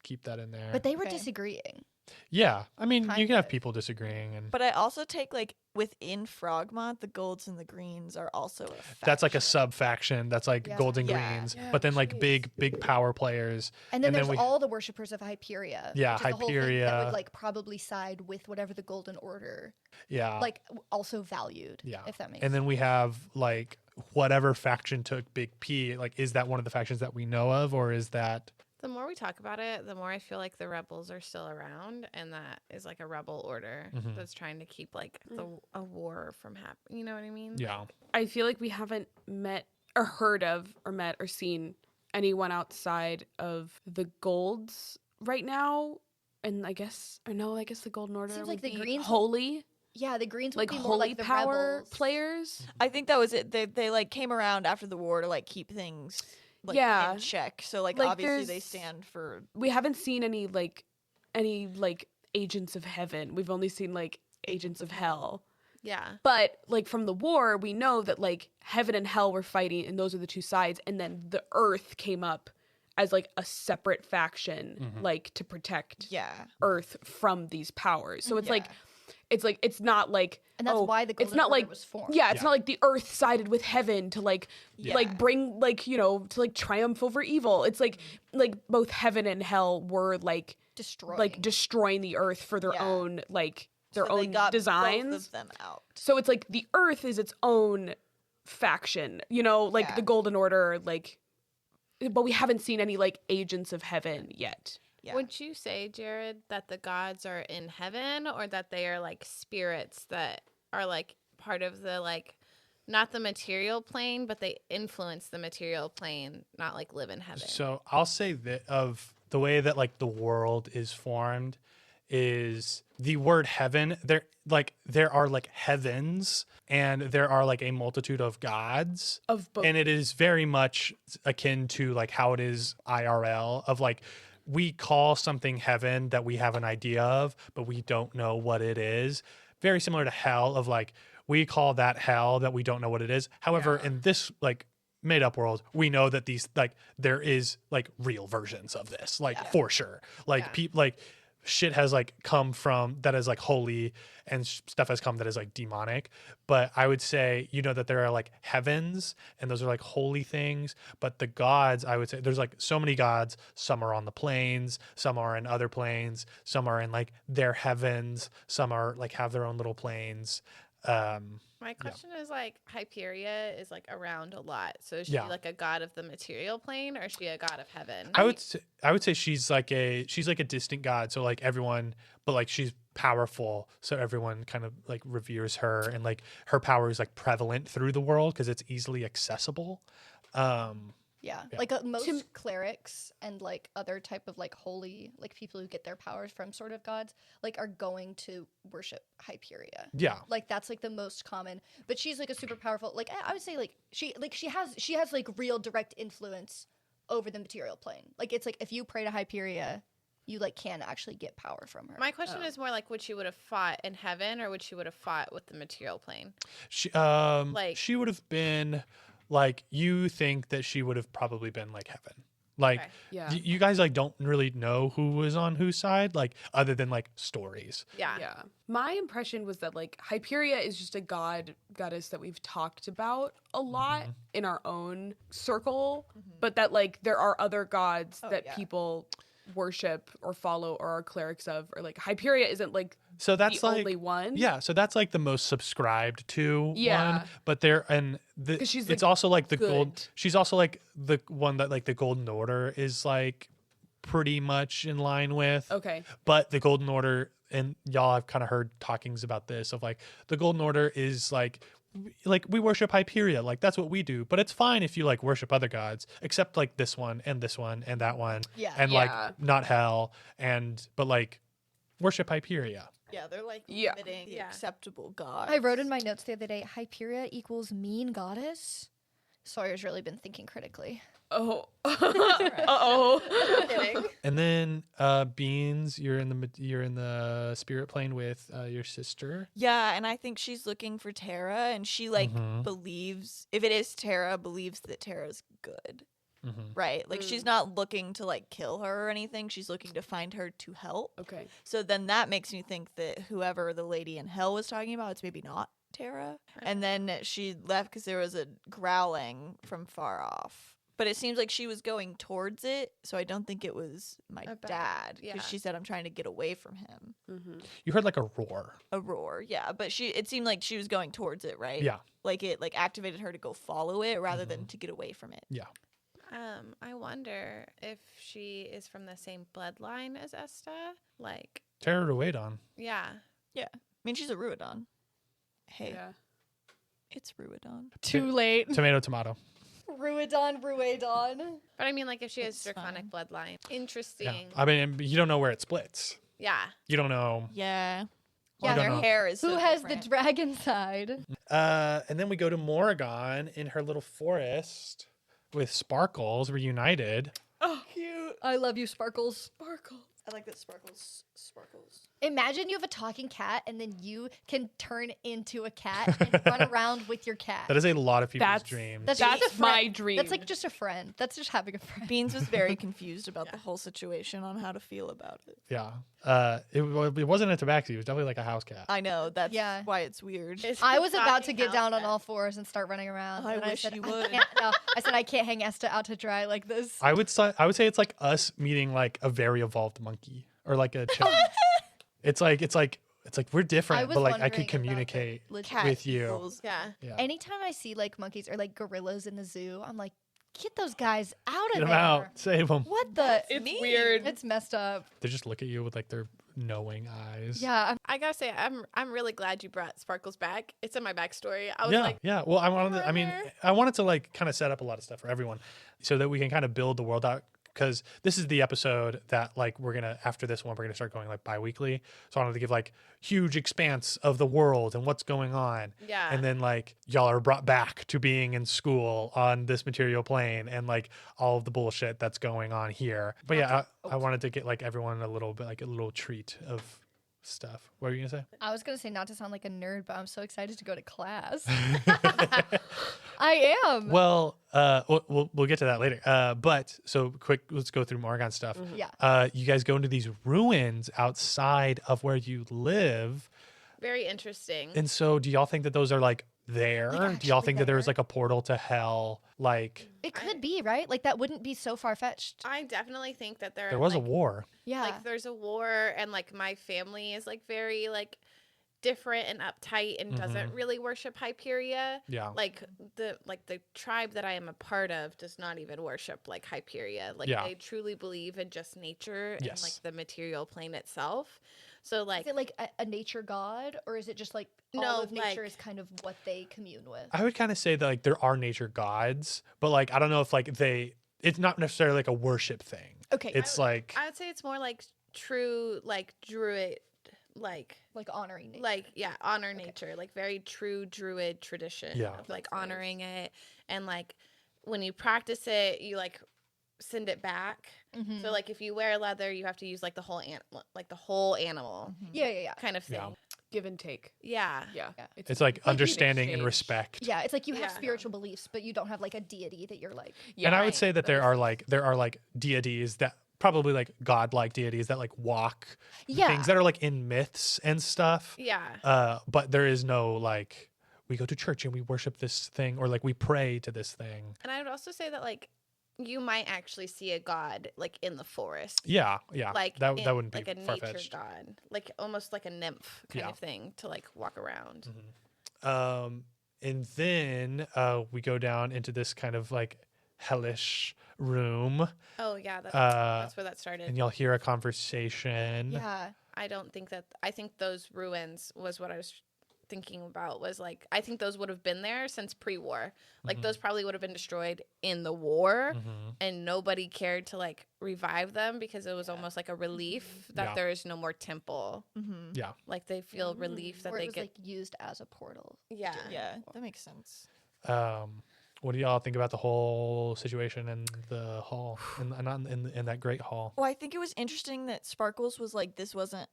Speaker 1: keep that in there.
Speaker 3: But they were
Speaker 2: Okay.
Speaker 3: disagreeing.
Speaker 1: yeah, I mean you
Speaker 3: Kind
Speaker 1: can have
Speaker 3: of.
Speaker 1: people disagreeing, and
Speaker 2: But I also take like within Frogmont, the golds and the greens are also a faction.
Speaker 1: that's like a sub faction. That's like
Speaker 3: Yeah.
Speaker 1: golden
Speaker 2: Yeah.
Speaker 1: greens,
Speaker 5: Yeah,
Speaker 1: but then like
Speaker 5: jeez.
Speaker 1: big power players.
Speaker 3: And then
Speaker 1: And then
Speaker 3: there's
Speaker 1: we-
Speaker 3: all the worshippers of Hyperia.
Speaker 1: Yeah,
Speaker 3: which is the whole thing that
Speaker 1: Hyperia.
Speaker 3: would like probably side with whatever the Golden Order
Speaker 1: Yeah,
Speaker 3: like also valued.
Speaker 1: yeah.
Speaker 3: If that makes
Speaker 1: And then we have like whatever faction took Big P. Like, is that one of the factions that we know of, or is that?
Speaker 4: The more we talk about it, the more I feel like the rebels are still around, and that is like a rebel order that's trying to keep like a war from happening. You know what I mean?
Speaker 1: Yeah,
Speaker 5: I feel like we haven't met or heard of or met or seen anyone outside of the golds right now. And I guess the Golden Order
Speaker 3: Seems
Speaker 5: would
Speaker 3: like the
Speaker 5: be
Speaker 3: Greens-
Speaker 5: holy,
Speaker 3: Yeah, the Greens would
Speaker 5: like
Speaker 3: be more
Speaker 5: holy
Speaker 3: like the
Speaker 5: power
Speaker 3: rebels.
Speaker 5: players.
Speaker 2: I think that was it. They like came around after the war to like keep things like
Speaker 5: Yeah.
Speaker 2: in check. So like
Speaker 5: Like,
Speaker 2: obviously they
Speaker 5: there's-
Speaker 2: stand for
Speaker 5: We haven't seen any agents of heaven. We've only seen like agents of hell.
Speaker 4: Yeah.
Speaker 5: But like from the war, we know that like heaven and hell were fighting, and those are the two sides. And then the earth came up as like a separate faction, like to protect earth from these powers. So it's like it's not like,
Speaker 3: And that's why the
Speaker 5: it's
Speaker 3: Golden
Speaker 5: not
Speaker 3: Order
Speaker 5: like
Speaker 3: was formed.
Speaker 5: Yeah, it's not like the earth sided with heaven to like bring like, you know, to like triumph over evil. It's like both heaven and hell were like destroying the earth for their own like their
Speaker 2: So
Speaker 5: own
Speaker 2: they got
Speaker 5: designs.
Speaker 2: both of them out.
Speaker 5: So it's like the earth is its own faction, you know, like the Golden Order, like, but we haven't seen any like agents of heaven yet.
Speaker 2: Yeah.
Speaker 4: Would you say, Jared, that the gods are in heaven, or that they are like spirits that are like part of the like not the material plane, but they influence the material plane, not like live in heaven?
Speaker 1: So I'll say that of the way that like the world is formed is the word heaven. There are like heavens, and there are like a multitude of gods
Speaker 5: Of both.
Speaker 1: and it is very much akin to like how it is IRL of like we call something heaven that we have an idea of, but we don't know what it is. Very similar to hell of like we call that hell that we don't know what it is. However, in this like made up world, we know that these like there is like real versions of this, like for sure. Like people like shit has like come from that is like holy, and stuff has come that is like demonic. But I would say, you know, that there are like heavens, and those are like holy things. But the gods, I would say there's like so many gods. Some are on the planes, some are in other planes, some are in like their heavens, some are like have their own little planes.
Speaker 4: My question is like Hyperia is like around a lot. So is she
Speaker 1: Yeah.
Speaker 4: like a god of the material plane, or is she a god of heaven?
Speaker 1: I would say she's like a distant god. So like everyone, but like she's powerful. So everyone kind of like reveres her, and like her power is like prevalent through the world because it's easily accessible.
Speaker 3: Yeah. Like most clerics and like other type of like holy, like people who get their powers from sort of gods, like are going to worship Hyperia.
Speaker 1: Yeah.
Speaker 3: Like that's like the most common. But she's like a super powerful, like I would say like she has like real direct influence over the material plane. Like it's like if you pray to Hyperia, you like can actually get power from her.
Speaker 4: My question is more like, would she would have fought in heaven, or would she would have fought with the material plane?
Speaker 1: She would have been like, you think that she would have probably been like heaven. Like,
Speaker 5: Yeah.
Speaker 1: you guys like don't really know who was on whose side, like other than like stories.
Speaker 4: Yeah.
Speaker 5: Yeah. My impression was that like Hyperia is just a goddess that we've talked about a lot in our own circle, but that like there are other gods that people worship or follow or are clerics of, or like Hyperia isn't like
Speaker 1: So that's
Speaker 5: the
Speaker 1: like
Speaker 5: only one.
Speaker 1: Yeah, so that's like the most subscribed to one. But
Speaker 5: she's,
Speaker 1: it's
Speaker 5: like,
Speaker 1: also like the
Speaker 5: good.
Speaker 1: gold. She's also like the one that like the Golden Order is like pretty much in line with.
Speaker 5: Okay.
Speaker 1: But the Golden Order, and y'all have kind of heard talkings about this of like the Golden Order is like we worship Hyperia, like that's what we do. But it's fine if you like worship other gods, except like this one and that one, and like not hell, but like worship Hyperia.
Speaker 2: Yeah, they're like
Speaker 5: Yeah.
Speaker 2: limiting the acceptable god.
Speaker 3: I wrote in my notes the other day, Hyperia equals mean goddess. Sawyer's really been thinking critically.
Speaker 5: Oh. Uh-oh.
Speaker 1: And then Beans, you're in the spirit plane with your sister.
Speaker 2: Yeah, and I think she's looking for Tara, and she like believes, if it is Tara, believes that Tara's good. Right? Like she's not looking to like kill her or anything. She's looking to find her to help.
Speaker 5: Okay.
Speaker 2: So then that makes me think that whoever the lady in hell was talking about, it's maybe not Tara. And then she left because there was a growling from far off. But it seems like she was going towards it, so I don't think it was my dad, because she said, I'm trying to get away from him.
Speaker 1: You heard like a roar.
Speaker 2: A roar, yeah. But it seemed like she was going towards it, right?
Speaker 1: Yeah.
Speaker 2: Like it like activated her to go follow it rather than to get away from it.
Speaker 1: Yeah.
Speaker 4: I wonder if she is from the same bloodline as Esta. Like,
Speaker 1: Terror to wait on.
Speaker 4: yeah.
Speaker 2: Yeah. I mean, she's a Ruidon. Hey,
Speaker 5: Yeah.
Speaker 2: it's Ruidon.
Speaker 3: Too late.
Speaker 1: Tomato.
Speaker 3: Ruidon.
Speaker 4: But I mean, like, if she has
Speaker 2: It's
Speaker 4: draconic bloodline.
Speaker 1: Yeah.
Speaker 4: Interesting.
Speaker 1: I mean, you don't know where it splits.
Speaker 4: Yeah.
Speaker 1: You don't know.
Speaker 2: Yeah.
Speaker 3: Yeah,
Speaker 2: Their
Speaker 1: don't know.
Speaker 2: hair is
Speaker 3: Who
Speaker 2: so
Speaker 3: has
Speaker 2: different.
Speaker 3: the dragon side?
Speaker 1: And then we go to Morrigan in her little forest with Sparkles reunited.
Speaker 3: Oh, cute. I love you, Sparkles.
Speaker 2: I like that Sparkles.
Speaker 3: Imagine you have a talking cat and then you can turn into a cat and run around with your cat.
Speaker 1: That is a lot of people's
Speaker 5: That's-
Speaker 1: dreams.
Speaker 3: That's just a
Speaker 5: That's my
Speaker 3: friend.
Speaker 5: dream.
Speaker 3: That's like just a friend. That's just having a friend.
Speaker 2: Beans was very confused about the whole situation on how to feel about it.
Speaker 1: Yeah. It wasn't a tabaxi. It was definitely like a house cat.
Speaker 2: I know, that's
Speaker 3: Yeah.
Speaker 2: why it's weird.
Speaker 4: It's
Speaker 3: I
Speaker 4: a
Speaker 3: was about to
Speaker 4: talking
Speaker 3: get
Speaker 4: house
Speaker 3: down on
Speaker 4: cat.
Speaker 3: all fours and start running around.
Speaker 2: I
Speaker 3: and
Speaker 2: wish
Speaker 3: said,
Speaker 2: you
Speaker 3: I
Speaker 2: would.
Speaker 3: can't, no, I said I can't hang Esta out to dry like this.
Speaker 1: I would say it's like us meeting like a very evolved monkey or like a chimp. it's like we're
Speaker 3: I
Speaker 1: different,
Speaker 3: was
Speaker 1: but like I
Speaker 3: wondering
Speaker 1: could
Speaker 3: about
Speaker 1: communicate
Speaker 3: the legit-
Speaker 2: Cat
Speaker 1: with you.
Speaker 2: equals-
Speaker 4: Yeah.
Speaker 1: Yeah.
Speaker 3: Anytime I see like monkeys or like gorillas in the zoo, I'm like, get those guys out
Speaker 1: Get
Speaker 3: of
Speaker 1: them
Speaker 3: there.
Speaker 1: out. Save them.
Speaker 3: What the?
Speaker 5: It's
Speaker 2: mean.
Speaker 5: weird.
Speaker 3: It's messed up.
Speaker 1: They just look at you with like their knowing eyes.
Speaker 3: Yeah,
Speaker 4: I gotta say, I'm really glad you brought Sparkles back. It's in my backstory. I was
Speaker 1: Yeah,
Speaker 4: like,
Speaker 1: yeah. Well, I
Speaker 4: Remember?
Speaker 1: wanted to like kind of set up a lot of stuff for everyone so that we can kind of build the world out. Because this is the episode that like we're gonna after this one we're gonna start going like bi-weekly. So I wanted to give like huge expanse of the world and what's going on.
Speaker 4: yeah.
Speaker 1: And then like y'all are brought back to being in school on this material plane and like all of the bullshit that's going on here. But yeah, I wanted to get like everyone a little bit like a little treat of stuff. What were you gonna say?
Speaker 3: I was gonna say not to sound like a nerd, but I'm so excited to go to class. I am.
Speaker 1: Well, we'll get to that later. But so quick, let's go through Morgan stuff.
Speaker 3: Yeah.
Speaker 1: You guys go into these ruins outside of where you live,
Speaker 4: Very interesting.
Speaker 1: and so do y'all think that those are like there?
Speaker 3: Like,
Speaker 1: Do y'all
Speaker 3: actually
Speaker 1: think that there's
Speaker 3: there?
Speaker 1: like a portal to hell? Like
Speaker 3: It could be, right? Like that wouldn't be so far fetched.
Speaker 4: I definitely think that
Speaker 1: there was a war.
Speaker 3: Yeah.
Speaker 4: Like there's a war, and like my family is like very like different and uptight and doesn't really worship Hyperia.
Speaker 1: Yeah.
Speaker 4: Like the tribe that I am a part of does not even worship like Hyperia. Like
Speaker 1: Yeah.
Speaker 4: they truly believe in just nature and
Speaker 1: Yes.
Speaker 4: like the material plane itself. So like
Speaker 3: is it like a nature god, or is it just like all
Speaker 4: No,
Speaker 3: of nature
Speaker 4: like-
Speaker 3: is kind of what they commune with?
Speaker 1: I would kind of say that like there are nature gods, but like I don't know if like it's not necessarily like a worship thing.
Speaker 3: Okay.
Speaker 1: It's like
Speaker 4: I would say it's more like true like druid like
Speaker 3: honoring nature.
Speaker 4: like yeah honor nature, like very true druid tradition
Speaker 1: Yeah.
Speaker 4: of like honoring it, and like when you practice it you like send it back.
Speaker 3: Mhm.
Speaker 4: So like if you wear leather you have to use like the whole animal
Speaker 3: yeah.
Speaker 4: kind of thing.
Speaker 1: Yeah.
Speaker 5: Give and take.
Speaker 4: Yeah.
Speaker 5: Yeah.
Speaker 3: Yeah.
Speaker 1: it's like
Speaker 5: an
Speaker 1: understanding and
Speaker 5: exchange.
Speaker 1: respect.
Speaker 3: Yeah, it's like you have
Speaker 4: Yeah.
Speaker 3: spiritual beliefs, but you don't have like a deity that you're like.
Speaker 5: Yeah.
Speaker 1: And I would
Speaker 4: Right.
Speaker 1: say that there are like deities that probably like godlike deities that like walk
Speaker 3: Yeah.
Speaker 1: things that are like in myths and stuff.
Speaker 4: Yeah.
Speaker 1: But there is no like we go to church and we worship this thing or like we pray to this thing.
Speaker 4: And I would also say that like you might actually see a god like in the forest.
Speaker 1: Yeah.
Speaker 4: Like
Speaker 1: that
Speaker 4: in-
Speaker 1: wouldn't be
Speaker 4: like a
Speaker 1: far
Speaker 4: nature
Speaker 1: fetched.
Speaker 4: god, like almost like a nymph kind
Speaker 1: Yeah.
Speaker 4: of thing to like walk around.
Speaker 1: And then we go down into this kind of like hellish room,
Speaker 4: Oh yeah, that's where that started.
Speaker 1: and y'all hear a conversation.
Speaker 3: Yeah.
Speaker 4: I think those ruins was what I was thinking about, was like I think those would have been there since pre-war. Like those probably would have been destroyed in the war, and nobody cared to like revive them because it was almost like a relief that
Speaker 1: Yeah.
Speaker 4: there is no more temple.
Speaker 1: Yeah.
Speaker 4: Like they feel relief that
Speaker 3: Or
Speaker 4: they
Speaker 3: it was
Speaker 4: get.
Speaker 3: like used as a portal.
Speaker 4: Yeah.
Speaker 2: Yeah, that makes sense.
Speaker 1: What do y'all think about the whole situation in the hall, in that great hall?
Speaker 2: Well, I think it was interesting that Sparkles was like, this wasn't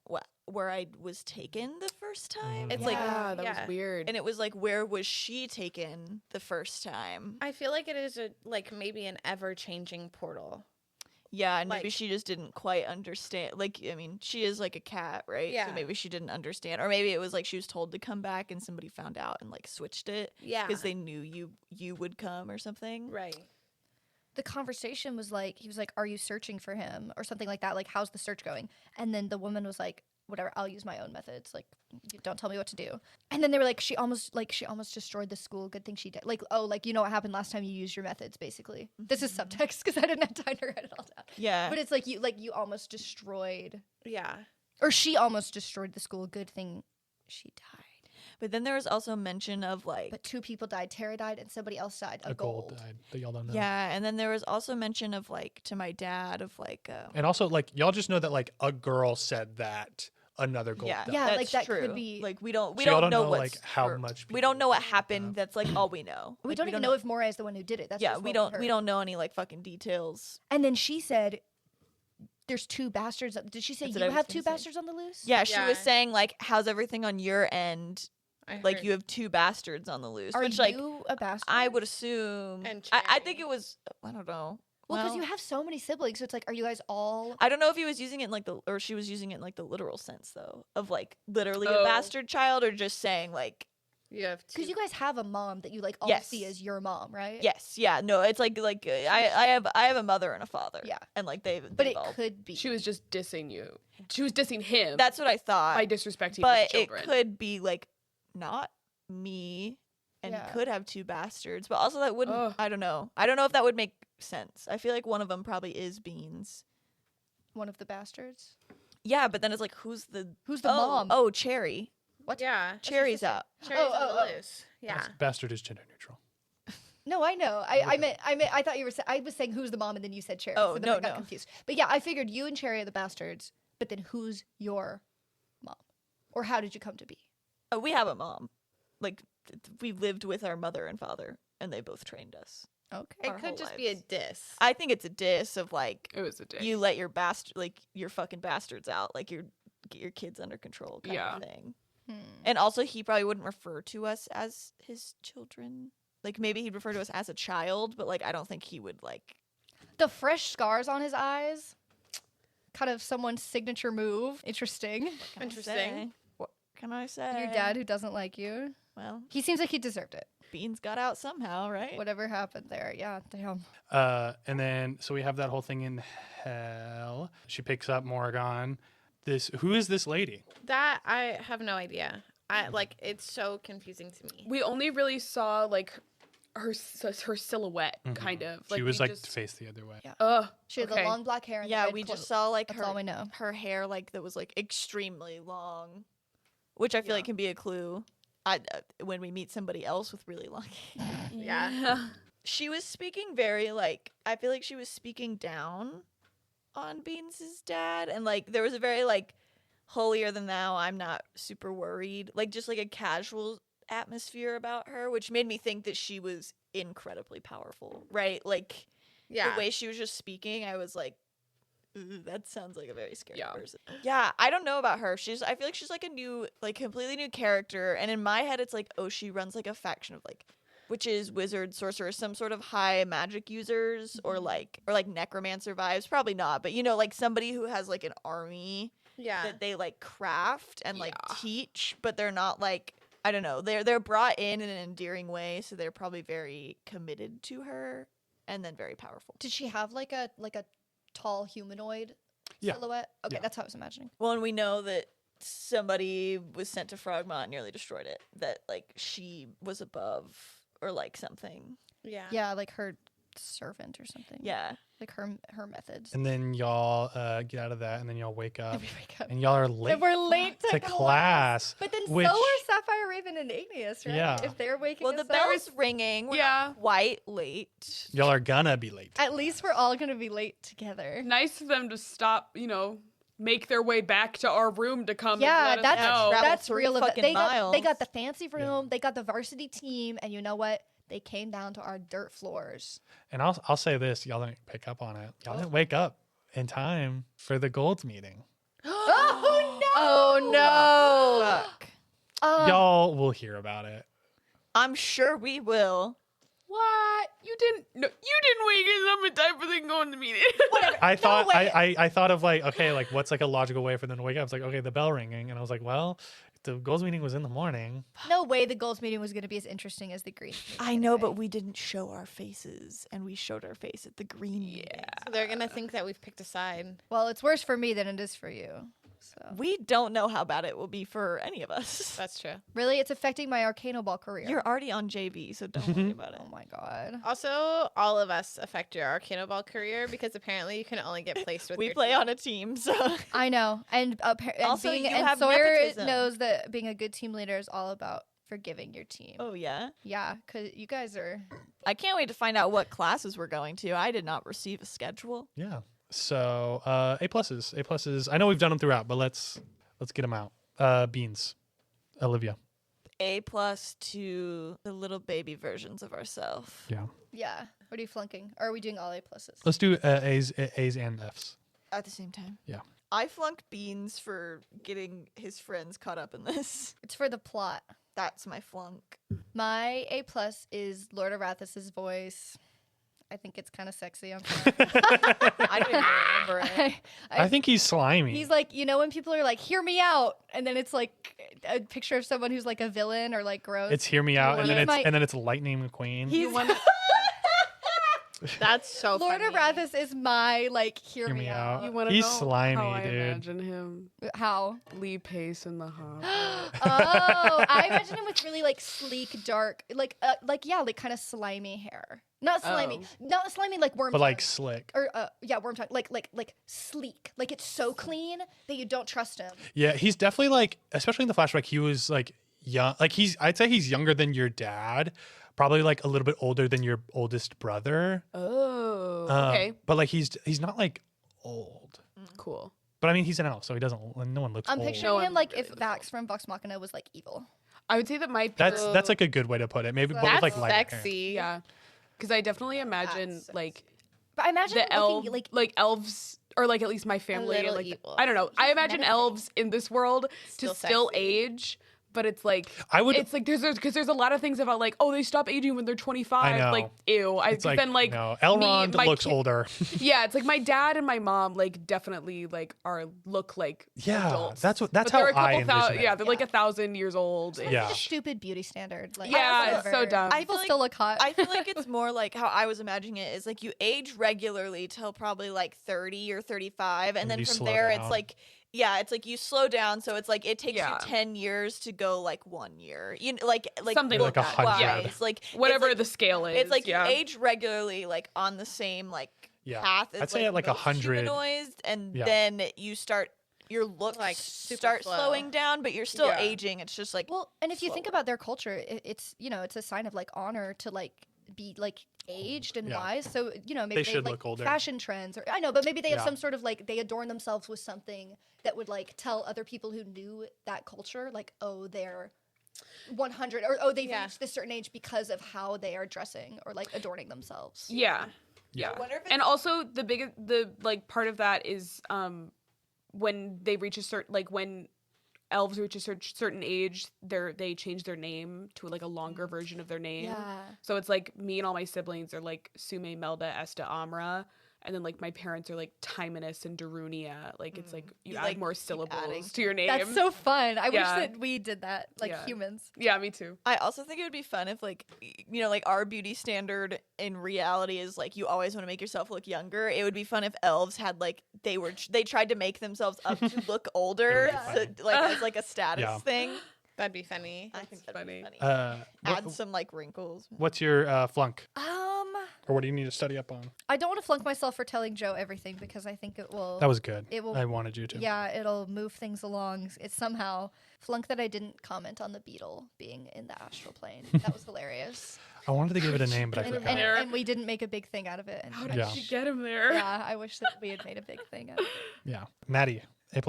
Speaker 2: where I was taken the first time. It's like,
Speaker 5: Yeah, that
Speaker 4: yeah.
Speaker 5: was weird.
Speaker 2: and it was like, where was she taken the first time?
Speaker 4: I feel like it is a like maybe an ever-changing portal.
Speaker 2: Yeah, and maybe
Speaker 4: like-
Speaker 2: she just didn't quite understand. Like, I mean, she is like a cat, right?
Speaker 4: Yeah.
Speaker 2: So maybe she didn't understand, or maybe it was like she was told to come back, and somebody found out and like switched it.
Speaker 4: Yeah.
Speaker 2: because they knew you would come or something.
Speaker 4: Right.
Speaker 3: The conversation was like, he was like, "Are you searching for him?" or something like that. Like, how's the search going? And then the woman was like, "Whatever, I'll use my own methods. Like, you don't tell me what to do." And then they were like, she almost destroyed the school. Good thing she did. Like, oh, like you know what happened last time you used your methods, basically. This is subtext because I didn't have time to write it all down.
Speaker 2: Yeah,
Speaker 3: But it's like you almost destroyed,
Speaker 4: Yeah.
Speaker 3: or she almost destroyed the school. Good thing she died.
Speaker 2: but then there was also mention of like,
Speaker 3: But 2 people died. Tara died, and somebody else died. A
Speaker 1: gold died that y'all don't know.
Speaker 2: yeah, and then there was also mention of like to my dad of like,
Speaker 1: And also, like, y'all just know that, like, a girl said that another gold
Speaker 2: yeah,
Speaker 1: died.
Speaker 3: Yeah,
Speaker 2: that's
Speaker 3: like, that could
Speaker 2: true.
Speaker 3: be-
Speaker 2: like we don't
Speaker 1: So y'all don't
Speaker 2: know
Speaker 1: know,
Speaker 2: what's
Speaker 1: like, how
Speaker 2: or-
Speaker 1: much
Speaker 2: we don't know what
Speaker 1: people
Speaker 2: happened. That's like all we know.
Speaker 3: We
Speaker 2: Like,
Speaker 3: don't even know if Mora is the one who did it. That's
Speaker 2: yeah,
Speaker 3: just
Speaker 2: we
Speaker 3: what
Speaker 2: don't
Speaker 3: heard.
Speaker 2: we don't know any like fucking details.
Speaker 3: And then she said, there's 2 bastards. Did she say
Speaker 2: That's what
Speaker 3: you
Speaker 2: I was
Speaker 3: have
Speaker 2: gonna
Speaker 3: 2
Speaker 2: say.
Speaker 3: bastards on the loose?
Speaker 2: Yeah, she was
Speaker 4: Yeah.
Speaker 2: saying like, how's everything on your end?
Speaker 4: I
Speaker 2: Like
Speaker 4: heard-
Speaker 2: you have 2 bastards on the loose,
Speaker 3: Are
Speaker 2: which
Speaker 3: you
Speaker 2: like
Speaker 3: a bastard?
Speaker 2: I would assume.
Speaker 4: And
Speaker 2: I think
Speaker 4: Cherry.
Speaker 2: it was. I don't know.
Speaker 3: Well, because you have so many siblings, so it's like, are you guys all?
Speaker 2: I don't know if he was using it in like or she was using it in like the literal sense though, of like literally a
Speaker 5: Oh.
Speaker 2: bastard child, or just saying like
Speaker 4: You have
Speaker 3: Because
Speaker 4: two.
Speaker 3: you guys have a mom that you like all
Speaker 2: Yes.
Speaker 3: see as your mom, right?
Speaker 2: yes, yeah, no, it's like I have a mother and a father,
Speaker 3: Yeah.
Speaker 2: and like
Speaker 3: But
Speaker 2: they've
Speaker 3: it
Speaker 2: all,
Speaker 3: could be.
Speaker 5: She was just dissing you. She was dissing him
Speaker 2: that's what I thought,
Speaker 5: by disrespecting
Speaker 2: but
Speaker 5: his
Speaker 2: it
Speaker 5: children.
Speaker 2: could be like not me, and
Speaker 3: Yeah.
Speaker 2: could have 2 bastards, but also that wouldn't.
Speaker 5: Ugh.
Speaker 2: I don't know if that would make sense. I feel like one of them probably is Beans.
Speaker 3: one of the bastards.
Speaker 2: Yeah, but then it's like who's the
Speaker 3: mom?
Speaker 2: Oh, Cherry.
Speaker 3: What?
Speaker 4: Yeah.
Speaker 2: Cherry's out.
Speaker 4: Cherry's on
Speaker 3: oh.
Speaker 4: the loose. Yeah.
Speaker 1: Bastard is gender neutral.
Speaker 3: No, I know. I meant. I thought you were. I was saying who's the mom, and then you said Cherry.
Speaker 2: Oh,
Speaker 3: so then
Speaker 2: no,
Speaker 3: I got
Speaker 2: no.
Speaker 3: confused. But yeah, I figured you and Cherry are the bastards. But then who's your mom, or how did you come to be?
Speaker 2: Oh, we have a mom. Like we lived with our mother and father, and they both trained us.
Speaker 3: Okay.
Speaker 2: our
Speaker 4: It
Speaker 2: whole
Speaker 4: could just be a
Speaker 2: lives.
Speaker 4: diss.
Speaker 2: I think it's a diss of like
Speaker 5: It was a dick.
Speaker 2: you let your your fucking bastards out, like get your kids under control kind
Speaker 5: Yeah.
Speaker 2: of thing.
Speaker 3: Hmm.
Speaker 2: And also, he probably wouldn't refer to us as his children. Like maybe he'd refer to us as a child, but like I don't think he would like.
Speaker 3: The fresh scars on his eyes, kind of someone's signature move. Interesting.
Speaker 2: What can I
Speaker 4: Interesting.
Speaker 2: say? What can I say?
Speaker 3: Your dad who doesn't like you.
Speaker 2: Well,
Speaker 3: He seems like he deserved it.
Speaker 2: Beans got out somehow, right?
Speaker 3: Whatever happened there. Yeah. Damn.
Speaker 1: And then so we have that whole thing in hell. She picks up Morgan. Who is this lady?
Speaker 4: That I have no idea. I like it's so confusing to me.
Speaker 5: We only really saw like her silhouette, kind of. Like
Speaker 1: She was
Speaker 5: we
Speaker 1: like
Speaker 5: just,
Speaker 1: faced the other way.
Speaker 3: Yeah. She had
Speaker 5: okay.
Speaker 3: the long black hair. And the
Speaker 2: Yeah,
Speaker 3: red
Speaker 2: we
Speaker 3: clo-
Speaker 2: just saw like
Speaker 3: That's
Speaker 2: her
Speaker 3: all we know.
Speaker 2: her hair like that was like extremely long, which I feel like can be a clue. When we meet somebody else with really long hair.
Speaker 4: Yeah.
Speaker 2: She was speaking very like I feel like she was speaking down on Beans' dad, and like there was a very like holier than thou, I'm not super worried, like just like a casual atmosphere about her, which made me think that she was incredibly powerful, right? Like
Speaker 4: Yeah.
Speaker 2: the way she was just speaking, I was like, ooh, that sounds like a very scary
Speaker 5: Yeah.
Speaker 2: person. Yeah, I don't know about her. I feel like she's like a new, like completely new character. And in my head, it's like, oh, she runs like a faction of like witches, wizards, sorcerers, some sort of high magic users, or like necromancer vibes. Probably not, but you know, like somebody who has like an army
Speaker 4: Yeah.
Speaker 2: that they like craft and like
Speaker 5: Yeah.
Speaker 2: teach, but they're not like, I don't know, they're brought in an endearing way, so they're probably very committed to her and then very powerful.
Speaker 3: Did she have like a tall humanoid
Speaker 1: Yeah.
Speaker 3: silhouette? Okay,
Speaker 1: Yeah.
Speaker 3: that's how I was imagining.
Speaker 2: Well, and we know that somebody was sent to Frogmont and nearly destroyed it. That like she was above or like something.
Speaker 4: Yeah.
Speaker 3: Yeah, like her servant or something.
Speaker 2: Yeah.
Speaker 3: Like her methods.
Speaker 1: And then y'all get out of that, and then y'all wake up,
Speaker 3: We wake up.
Speaker 1: and y'all are late
Speaker 3: And we're late to
Speaker 1: class.
Speaker 3: But then
Speaker 1: which-
Speaker 3: so are Sapphire Raven and Igneous, right?
Speaker 1: Yeah.
Speaker 3: If they're waking
Speaker 2: Well,
Speaker 3: us
Speaker 2: the
Speaker 3: up.
Speaker 2: bell's ringing. We're
Speaker 5: Yeah.
Speaker 2: not quite late.
Speaker 1: Y'all are gonna be late.
Speaker 3: At least we're all gonna be late together.
Speaker 5: nice of them to stop, make their way back to our room to come
Speaker 3: Yeah,
Speaker 5: and let us know.
Speaker 2: Travel
Speaker 3: that's
Speaker 2: 3
Speaker 3: real.
Speaker 2: fucking
Speaker 3: They
Speaker 2: miles.
Speaker 3: got the fancy room. They got the varsity team, and you know what? They came down to our dirt floors.
Speaker 1: And I'll say this: y'all didn't pick up on it. Y'all didn't wake up in time for the gold meeting.
Speaker 3: Oh no!
Speaker 2: Oh no! Fuck.
Speaker 1: Y'all will hear about it.
Speaker 2: I'm sure we will.
Speaker 5: What? You didn't wake us up in time for them going to meeting.
Speaker 1: I thought
Speaker 3: way.
Speaker 1: I thought of like, okay, like what's like a logical way for them to wake up? It's like, okay, the bell ringing, and I was like, well, the goals meeting was in the morning.
Speaker 3: No way the goals meeting was going to be as interesting as the green.
Speaker 2: I know, but we didn't show our faces, and we showed our face at the green. meeting.
Speaker 4: So they're gonna think that we've picked a side.
Speaker 3: Well, it's worse for me than it is for you. So
Speaker 2: We don't know how bad it will be for any of us.
Speaker 4: That's true.
Speaker 3: really, it's affecting my Arcano Ball career.
Speaker 2: You're already on JV, so don't worry about it.
Speaker 3: Oh my god.
Speaker 4: Also, all of us affect your Arcano Ball career because apparently you can only get placed with.
Speaker 2: We
Speaker 4: your
Speaker 2: play
Speaker 4: team.
Speaker 2: on a team, so
Speaker 3: I know, and
Speaker 2: Also,
Speaker 3: being,
Speaker 2: you
Speaker 3: and
Speaker 2: have
Speaker 3: Sawyer
Speaker 2: nepotism.
Speaker 3: knows that being a good team leader is all about forgiving your team.
Speaker 2: oh yeah.
Speaker 3: Yeah, because you guys are.
Speaker 2: I can't wait to find out what classes we're going to. I did not receive a schedule.
Speaker 1: Yeah. So A pluses. I know we've done them throughout, but let's get them out. Beans, Olivia.
Speaker 2: A+ to the little baby versions of ourselves.
Speaker 1: Yeah.
Speaker 3: Yeah. What are you flunking? Or are we doing all A pluses?
Speaker 1: Let's do A's and F's.
Speaker 2: At the same time.
Speaker 1: Yeah.
Speaker 2: I flunked Beans for getting his friends caught up in this.
Speaker 3: It's for the plot.
Speaker 2: That's my flunk.
Speaker 3: My A+ is Lord Arathis' voice. I think it's kind of sexy. I'm sorry.
Speaker 2: I don't even remember it.
Speaker 1: I think he's slimy.
Speaker 3: He's like, you know, when people are like, "Hear me out," and then it's like a picture of someone who's like a villain or like gross.
Speaker 1: It's hear me out, and then
Speaker 3: He's
Speaker 1: and then it's Lightning McQueen.
Speaker 3: He's
Speaker 4: That's so
Speaker 3: Lord
Speaker 4: funny.
Speaker 3: Arathis is my like hear,
Speaker 1: Hear
Speaker 3: me
Speaker 1: me
Speaker 3: out.
Speaker 1: out.
Speaker 5: You want to
Speaker 1: He's
Speaker 5: know
Speaker 1: slimy,
Speaker 5: how I
Speaker 1: dude.
Speaker 5: imagine him?
Speaker 3: How?
Speaker 5: Lee Pace in the Hobbit.
Speaker 3: Oh, I imagine him with really like sleek, dark, like kind of slimy hair. Not slimy, not slimy like worm.
Speaker 1: But like
Speaker 3: tongue.
Speaker 1: slick.
Speaker 3: Or worm tongue, like sleek, like it's so clean that you don't trust him.
Speaker 1: Yeah, he's definitely like, especially in the flashback, he was like young. Like I'd say he's younger than your dad, probably like a little bit older than your oldest brother.
Speaker 5: Oh,
Speaker 1: Um,
Speaker 5: okay,
Speaker 1: But like he's not like old.
Speaker 5: cool.
Speaker 1: But I mean, he's an elf, so he doesn't. No one looks
Speaker 3: I'm
Speaker 1: old.
Speaker 3: picturing
Speaker 5: No
Speaker 3: him
Speaker 5: one
Speaker 3: like
Speaker 5: really
Speaker 3: if
Speaker 5: looks
Speaker 3: Vax from Vox Machina was like evil.
Speaker 5: I would say that my
Speaker 1: That's like a good way to put it. Maybe, but with
Speaker 4: That's
Speaker 1: like light hair.
Speaker 4: sexy.
Speaker 5: yeah, because I definitely imagine
Speaker 2: That's
Speaker 5: like
Speaker 3: But I imagine
Speaker 5: the
Speaker 3: him
Speaker 5: elves,
Speaker 3: looking
Speaker 5: like elves, or like at least my family,
Speaker 4: little
Speaker 5: like
Speaker 4: evil.
Speaker 5: I don't know. I imagine
Speaker 3: menacing.
Speaker 5: elves in this world
Speaker 4: Still
Speaker 5: to still
Speaker 4: sexy.
Speaker 5: age. But it's like
Speaker 1: It's
Speaker 5: like there's a lot of things about like, oh, they stop aging when they're 25.
Speaker 1: I know.
Speaker 5: Like ew.
Speaker 1: It's like,
Speaker 5: then like
Speaker 1: no, Elrond
Speaker 5: my
Speaker 1: looks
Speaker 5: ki-
Speaker 1: older.
Speaker 5: Yeah, it's like my dad and my mom like definitely like look like
Speaker 1: Yeah,
Speaker 5: adults.
Speaker 1: that's
Speaker 5: But
Speaker 1: how
Speaker 5: they're a
Speaker 1: I
Speaker 5: couple
Speaker 1: envision it.
Speaker 5: yeah, they're like 1,000 years old.
Speaker 1: Yeah.
Speaker 3: It's a stupid beauty standard. Like,
Speaker 5: Yeah, it's so dumb.
Speaker 3: People still look hot.
Speaker 2: I feel like it's more like how I was imagining it is like you age regularly till probably like 30 or 35, and
Speaker 1: then
Speaker 2: then
Speaker 1: you
Speaker 2: from
Speaker 1: slow
Speaker 2: there
Speaker 1: down.
Speaker 2: it's like it's like you slow down, so it's like it takes
Speaker 5: Yeah.
Speaker 2: you 10 years to go like 1 year. You know, like
Speaker 5: Something
Speaker 1: like
Speaker 2: look
Speaker 1: 100.
Speaker 2: wise, like
Speaker 5: Whatever
Speaker 2: it's like,
Speaker 5: the scale is.
Speaker 2: it's like
Speaker 5: yeah.
Speaker 2: you age regularly like on the same like
Speaker 1: Yeah.
Speaker 2: path as
Speaker 1: I'd say at like
Speaker 2: most
Speaker 1: 100.
Speaker 2: humanoids, and
Speaker 1: Yeah.
Speaker 2: then you start your looks
Speaker 4: Like, super
Speaker 2: start
Speaker 4: slow.
Speaker 2: slowing down, but you're still
Speaker 5: Yeah.
Speaker 2: aging. It's just like
Speaker 3: Well, and if you think
Speaker 2: slower.
Speaker 3: about their culture, it's it's a sign of like honor to like be like aged and
Speaker 1: Yeah.
Speaker 3: wise. So maybe
Speaker 1: They should
Speaker 3: like
Speaker 1: look older.
Speaker 3: fashion trends, or I know, but maybe they have
Speaker 1: Yeah.
Speaker 3: some sort of like they adorn themselves with something that would like tell other people who knew that culture like, oh, they're 100, or oh, they've
Speaker 4: Yeah.
Speaker 3: reached this certain age because of how they are dressing or like adorning themselves.
Speaker 5: Yeah.
Speaker 1: Yeah.
Speaker 2: I wonder if
Speaker 5: And also the like part of that is when they reach a certain like when elves reach a certain age, they change their name to like a longer version of their name.
Speaker 3: Yeah.
Speaker 5: So it's like me and all my siblings are like Sume, Melda, Esta, Amra. And then like my parents are like Timonus and Darunia. Like it's like you
Speaker 2: You,
Speaker 5: add
Speaker 2: like,
Speaker 5: more
Speaker 2: keep
Speaker 5: syllables
Speaker 2: adding.
Speaker 5: to your name.
Speaker 3: That's so fun. I wish
Speaker 5: Yeah.
Speaker 3: that we did that, like
Speaker 5: Yeah.
Speaker 3: humans.
Speaker 5: Yeah, me too.
Speaker 2: I also think it would be fun if, like, like our beauty standard in reality is like you always want to make yourself look younger. It would be fun if elves had like they tried to make themselves up to look older,
Speaker 1: That would
Speaker 2: so, like as like a status
Speaker 1: Yeah.
Speaker 2: thing.
Speaker 4: That'd be funny.
Speaker 2: I think that'd
Speaker 5: funny.
Speaker 2: be funny. Add
Speaker 1: What,
Speaker 2: some like wrinkles.
Speaker 1: what's your flunk,
Speaker 3: Um,
Speaker 1: or what do you need to study up on?
Speaker 3: I don't want to flunk myself for telling Joe everything because I think it will.
Speaker 1: That was good.
Speaker 3: It will-
Speaker 1: I wanted you to.
Speaker 3: Yeah, it'll move things along. It's somehow flunk that I didn't comment on the beetle being in the astral plane. That was hilarious.
Speaker 1: I wanted to give it a name, but I
Speaker 3: and,
Speaker 1: forgot.
Speaker 3: and we didn't make a big thing out of it. And
Speaker 5: How did
Speaker 1: Yeah.
Speaker 5: she get him there?
Speaker 3: yeah, I wish that we had made a big thing out of it.
Speaker 1: Yeah. Maddie, A+.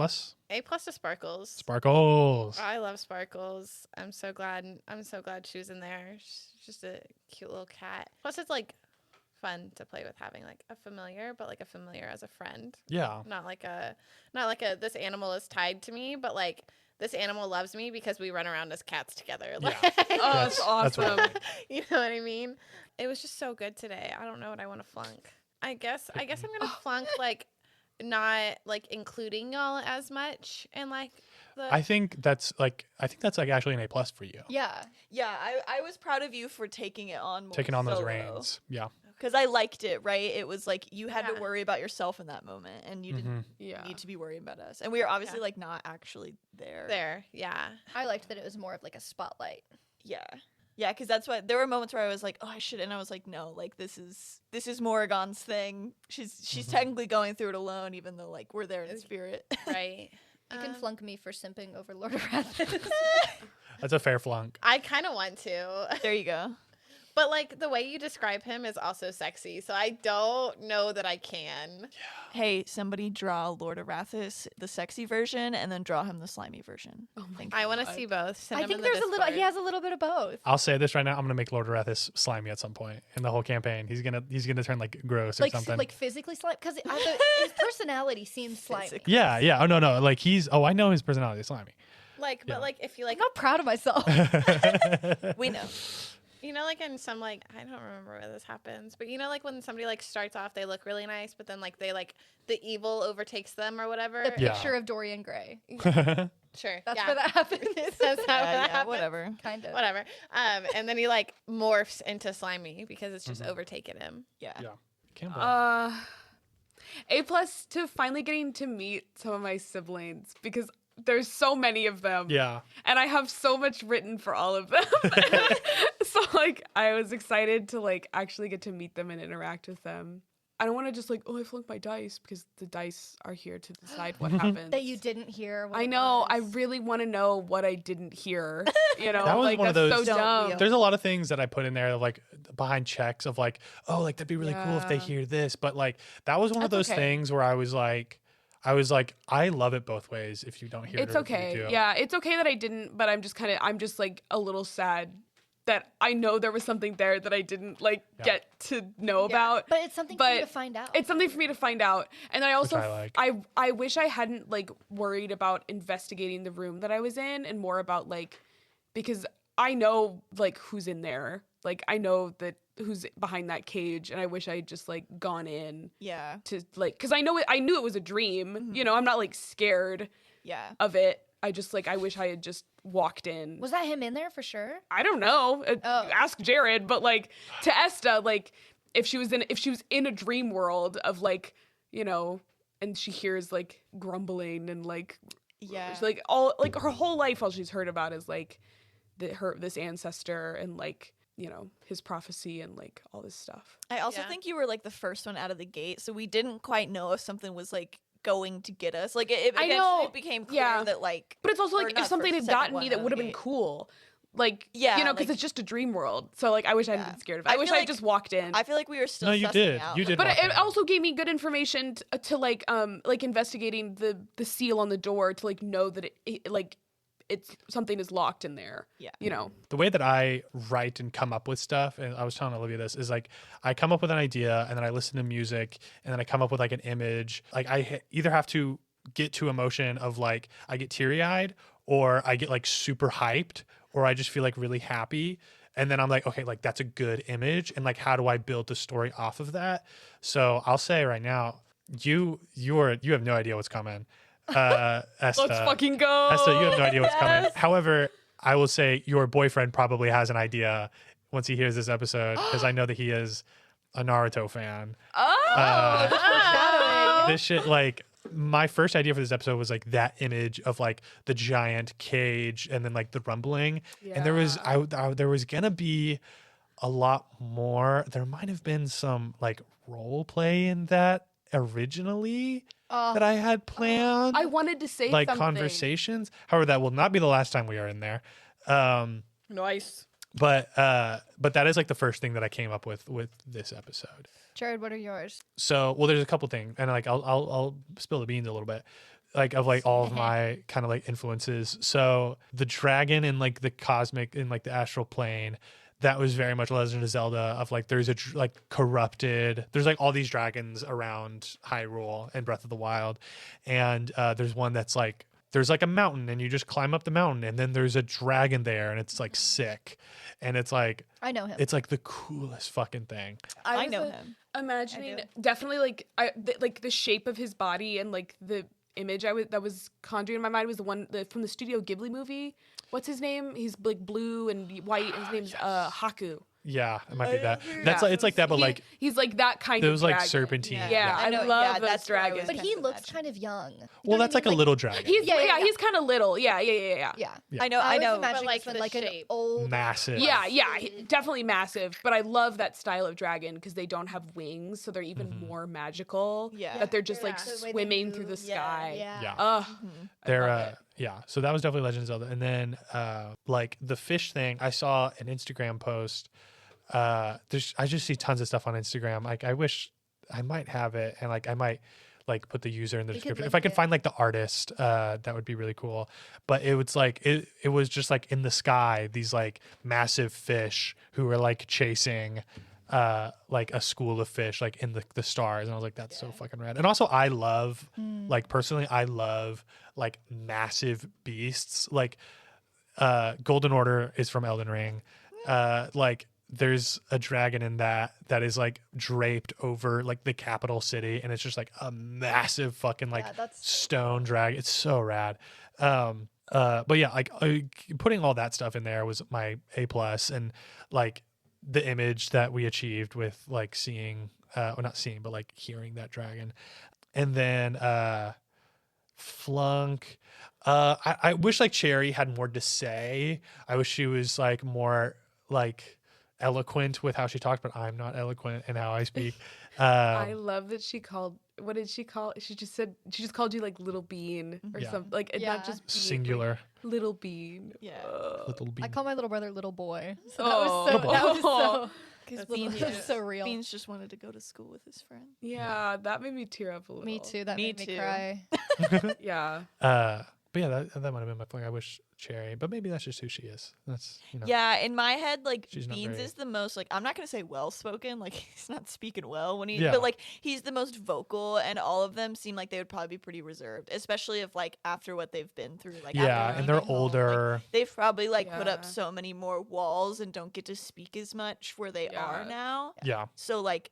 Speaker 4: A+ to Sparkles.
Speaker 1: Sparkles.
Speaker 4: I love Sparkles. I'm so glad she was in there. She's just a cute little cat. Plus, it's like fun to play with having like a familiar, but like a familiar as a friend.
Speaker 1: Yeah.
Speaker 4: Not like a this animal is tied to me, but like this animal loves me because we run around as cats together. Like,
Speaker 5: Oh,
Speaker 1: That's-
Speaker 5: that's
Speaker 1: that's what I
Speaker 5: awesome.
Speaker 4: you know what I mean? It was just so good today. I don't know what I want to flunk. I guess I'm gonna flunk like not like including y'all as much and like the
Speaker 1: I think that's actually an A+ for you.
Speaker 3: Yeah.
Speaker 2: Yeah, I was proud of you for taking it on more
Speaker 1: Taking on those
Speaker 2: solo.
Speaker 1: reins. Yeah.
Speaker 2: Because I liked it, right? It was like you had
Speaker 4: Yeah.
Speaker 2: to worry about yourself in that moment, and you
Speaker 1: Mhm.
Speaker 2: didn't
Speaker 5: Yeah.
Speaker 2: need to be worried about us. And we were obviously
Speaker 4: Yeah.
Speaker 2: like not actually there.
Speaker 4: there. Yeah.
Speaker 3: I liked that it was more of like a spotlight.
Speaker 2: Yeah. Yeah, because that's what there were moments where I was like, oh, I should, and I was like, no, like this is Morrigan's thing. She's
Speaker 1: Mhm.
Speaker 2: technically going through it alone, even though like we're there in spirit.
Speaker 4: Right.
Speaker 3: You can flunk me for simping over Lord Arathis.
Speaker 1: That's a fair flunk.
Speaker 4: I kind of want to.
Speaker 2: There you go.
Speaker 4: But like the way you describe him is also sexy, so I don't know that I can.
Speaker 2: Hey, somebody draw Lord Arathis, the sexy version, and then draw him the slimy version.
Speaker 5: Oh my
Speaker 2: Thank
Speaker 4: I
Speaker 2: you.
Speaker 4: want to see both. Send
Speaker 3: I
Speaker 4: them
Speaker 3: think
Speaker 4: in the
Speaker 3: there's a little.
Speaker 4: Discord.
Speaker 3: He has a little bit of both.
Speaker 1: I'll say this right now. I'm gonna make Lord Arathis slimy at some point in the whole campaign. He's gonna turn like gross or
Speaker 3: Like
Speaker 1: something.
Speaker 3: like physically slimy, because his personality seems slimy.
Speaker 2: Physically.
Speaker 1: yeah. Oh no. Like he's. Oh, I know his personality is slimy.
Speaker 4: Like,
Speaker 1: Yeah.
Speaker 4: but like if you
Speaker 3: I'm
Speaker 4: like,
Speaker 3: not proud of myself.
Speaker 2: We know.
Speaker 4: you know, like in some like I don't remember where this happens, but you know, like when somebody like starts off, they look really nice, but then like they like the evil overtakes them or whatever.
Speaker 3: The
Speaker 1: Yeah.
Speaker 3: picture of Dorian Gray.
Speaker 4: Sure,
Speaker 3: That's
Speaker 4: yeah.
Speaker 3: where that happens.
Speaker 4: That's how that
Speaker 2: Yeah,
Speaker 4: happens.
Speaker 2: whatever.
Speaker 3: kind of.
Speaker 4: Whatever. And then he like morphs into slimy because it's just overtaken him.
Speaker 2: Yeah.
Speaker 1: Yeah. Campbell.
Speaker 5: A+ to finally getting to meet some of my siblings because there's so many of them.
Speaker 1: yeah.
Speaker 5: And I have so much written for all of them. So like I was excited to like actually get to meet them and interact with them. I don't want to just like, oh, I flunked my dice because the dice are here to decide what happens.
Speaker 3: That you didn't hear. What
Speaker 5: I
Speaker 3: it
Speaker 5: know. I
Speaker 3: was.
Speaker 5: really want to know what I didn't hear. You know,
Speaker 1: That was
Speaker 5: like
Speaker 1: one of
Speaker 5: that's
Speaker 1: those-
Speaker 5: so
Speaker 2: Don't we
Speaker 5: dumb.
Speaker 1: There's a lot of things that I put in there like behind checks of like, oh, like that'd be really cool if they
Speaker 5: Yeah.
Speaker 1: hear this. But like that was one of
Speaker 5: That's
Speaker 1: those
Speaker 5: okay.
Speaker 1: things where I was like, I love it both ways if you don't hear it.
Speaker 5: It's
Speaker 1: or if you
Speaker 5: okay.
Speaker 1: do.
Speaker 5: Yeah, it's okay that I didn't, but I'm just like a little sad that I know there was something there that I didn't like
Speaker 1: Yeah.
Speaker 5: get to know about.
Speaker 3: But it's something for you
Speaker 5: But
Speaker 3: to find out.
Speaker 5: It's something for me to find out. And I also
Speaker 1: I like.
Speaker 5: I wish I hadn't like worried about investigating the room that I was in and more about like because I know like who's in there. Like I know that who's behind that cage and I wish I had just like gone in
Speaker 2: Yeah.
Speaker 5: to like cuz I knew it was a dream. You know, I'm not like scared
Speaker 2: Yeah.
Speaker 5: of it. I just like I wish I had just walked in.
Speaker 3: Was that him in there for sure?
Speaker 5: I don't know.
Speaker 3: Oh.
Speaker 5: Ask Jared, but like to Esta, like if she was in a dream world of like, you know, and she hears like grumbling and like
Speaker 2: Yeah.
Speaker 5: it's, like all like her whole life all she's heard about is like this ancestor and like, you know, his prophecy and like all this stuff.
Speaker 2: I also
Speaker 4: Yeah.
Speaker 2: think you were like the first one out of the gate, so we didn't quite know if something was like going to get us. Like it
Speaker 5: I
Speaker 2: eventually
Speaker 5: know.
Speaker 2: became clear
Speaker 5: Yeah.
Speaker 2: that like
Speaker 5: But it's also
Speaker 2: Or
Speaker 5: like
Speaker 2: not
Speaker 5: if something
Speaker 2: first,
Speaker 5: had
Speaker 2: second
Speaker 5: gotten
Speaker 2: one
Speaker 5: me
Speaker 2: out
Speaker 5: that
Speaker 2: of
Speaker 5: would have
Speaker 2: the
Speaker 5: been
Speaker 2: gate.
Speaker 5: cool. Like,
Speaker 2: Yeah,
Speaker 5: you know, because
Speaker 2: like-
Speaker 5: it's just a dream world. So like I wish I hadn't
Speaker 2: Yeah.
Speaker 5: been scared of it.
Speaker 2: I
Speaker 5: I wish
Speaker 2: feel
Speaker 5: I
Speaker 2: like-
Speaker 5: had just walked in.
Speaker 2: I feel like we were still
Speaker 1: No, you
Speaker 2: sussing
Speaker 1: did.
Speaker 2: out.
Speaker 1: You did.
Speaker 5: But
Speaker 1: walk
Speaker 5: it
Speaker 1: in.
Speaker 5: also gave me good information to like investigating the seal on the door to like know that it's something is locked in there.
Speaker 2: Yeah.
Speaker 5: You know.
Speaker 1: The way that I write and come up with stuff, and I was telling Olivia this, is like I come up with an idea and then I listen to music and then I come up with like an image. Like I either have to get to emotion of like I get teary eyed or I get like super hyped or I just feel like really happy. And then I'm like, okay, like that's a good image. And like, how do I build the story off of that? So I'll say right now, you have no idea what's coming. Esta,
Speaker 5: Let's fucking go.
Speaker 1: Esta, you have no idea what's coming. However, I will say your boyfriend probably has an idea once he hears this episode because I know that he is a Naruto fan.
Speaker 5: Oh.
Speaker 1: This shit, like, my first idea for this episode was like that image of like the giant cage and then like the rumbling. And there was there was gonna be a lot more. There might have been some like role play in that originally that I had planned.
Speaker 5: I wanted to say
Speaker 1: like
Speaker 5: something.
Speaker 1: conversations. However, that will not be the last time we are in there.
Speaker 5: Nice.
Speaker 1: But that is like the first thing that I came up with this episode.
Speaker 3: Jared, what are yours?
Speaker 1: So, well, there's a couple things, and like I'll spill the beans a little bit, like of like all of my kind of like influences. So the dragon in like the cosmic in like the astral plane, that was very much Legend of Zelda. Of like there's a like corrupted. There's like all these dragons around Hyrule and Breath of the Wild, and there's one that's like. There's like a mountain and you just climb up the mountain and then there's a dragon there and it's like sick. And it's like,
Speaker 3: I know him.
Speaker 1: it's like the coolest fucking thing.
Speaker 2: I
Speaker 5: was,
Speaker 2: know him.
Speaker 5: Imagining
Speaker 2: I do.
Speaker 5: definitely like like the shape of his body and like the image that was conjuring in my mind was the one from the Studio Ghibli movie. What's his name? He's like blue and white. His name's Haku.
Speaker 1: Yeah, it might be that. That's like, it's like that, but like
Speaker 5: He's like that kind
Speaker 1: those
Speaker 5: of
Speaker 1: like
Speaker 5: dragon.
Speaker 1: serpentine.
Speaker 5: Yeah, I
Speaker 2: know,
Speaker 5: love
Speaker 2: yeah,
Speaker 5: those
Speaker 2: that's what I was
Speaker 5: dragons.
Speaker 3: but he
Speaker 2: kind of
Speaker 3: looks
Speaker 2: imagining.
Speaker 3: kind of young. You know
Speaker 1: Well,
Speaker 3: what I
Speaker 1: that's like a
Speaker 3: mean?
Speaker 1: little dragon.
Speaker 5: He's
Speaker 3: Yeah.
Speaker 5: he's kind of little. Yeah.
Speaker 3: Yeah.
Speaker 1: Yeah.
Speaker 2: I know. I
Speaker 3: was
Speaker 2: know.
Speaker 3: imagining
Speaker 4: like
Speaker 3: this one
Speaker 4: the
Speaker 3: like an
Speaker 4: shape.
Speaker 3: old.
Speaker 1: Massive.
Speaker 5: Yeah, definitely massive. But I love that style of dragon because they don't have wings, so they're even more magical.
Speaker 2: Yeah.
Speaker 5: that they're just like
Speaker 3: Yeah. The way they
Speaker 5: swimming through the
Speaker 3: move.
Speaker 5: sky.
Speaker 3: Yeah.
Speaker 1: Yeah.
Speaker 5: Ugh,
Speaker 1: They're yeah. So that was definitely Legend of Zelda. And then like the fish thing, I saw an Instagram post I just see tons of stuff on Instagram. Like I wish I might have it, and like I might like put the user in the
Speaker 3: We could
Speaker 1: description. If
Speaker 3: link
Speaker 1: I could
Speaker 3: it.
Speaker 1: find like the artist, that would be really cool. But it was like it was just like in the sky, these like massive fish who were like chasing like a school of fish like in the stars, and I was like, that's so fucking rad. And also I love like personally I love like massive beasts. Like Golden Order is from Elden Ring. Like there's a dragon in that is like draped over like the capital city, and it's just like a massive fucking like
Speaker 3: Yeah, that's
Speaker 1: stone dragon. It's so rad. But yeah, like putting all that stuff in there was my A+, and like the image that we achieved with like seeing or not seeing but like hearing that dragon. And then Flunk, I wish like Cherry had more to say. I wish she was like more like eloquent with how she talked, but I'm not eloquent in how I speak.
Speaker 5: I love that she called. What did she call? She just called you like little bean or
Speaker 1: Yeah.
Speaker 5: something. Like
Speaker 3: Yeah.
Speaker 5: not just bean,
Speaker 1: Singular.
Speaker 5: like, little bean.
Speaker 2: Yeah.
Speaker 1: Little bean.
Speaker 3: I call my little brother little boy. So
Speaker 5: Oh.
Speaker 3: that was so, that was so,
Speaker 2: Because
Speaker 3: Beans
Speaker 2: Beans,
Speaker 3: is so real.
Speaker 2: Beans just wanted to go to school with his friend.
Speaker 5: Yeah, that made me tear up a little.
Speaker 3: me too. That
Speaker 2: Me
Speaker 3: made me
Speaker 2: too.
Speaker 3: cry.
Speaker 5: Yeah.
Speaker 1: But yeah, that might have been my fling. I wish Cherry, but maybe that's just who she is. That's
Speaker 2: Yeah, in my head, like
Speaker 1: She's not
Speaker 2: Beans
Speaker 1: very-
Speaker 2: is the most like I'm not gonna say well spoken, like he's not speaking well when he
Speaker 1: Yeah.
Speaker 2: but like he's the most vocal, and all of them seem like they would probably be pretty reserved, especially if like after what they've been through. Like
Speaker 1: yeah,
Speaker 2: after
Speaker 1: and they're
Speaker 2: leaving home, like,
Speaker 1: older.
Speaker 2: they've probably like put up
Speaker 5: Yeah.
Speaker 2: so many more walls and don't get to speak as much where they are
Speaker 5: Yeah.
Speaker 2: now.
Speaker 1: Yeah.
Speaker 2: So like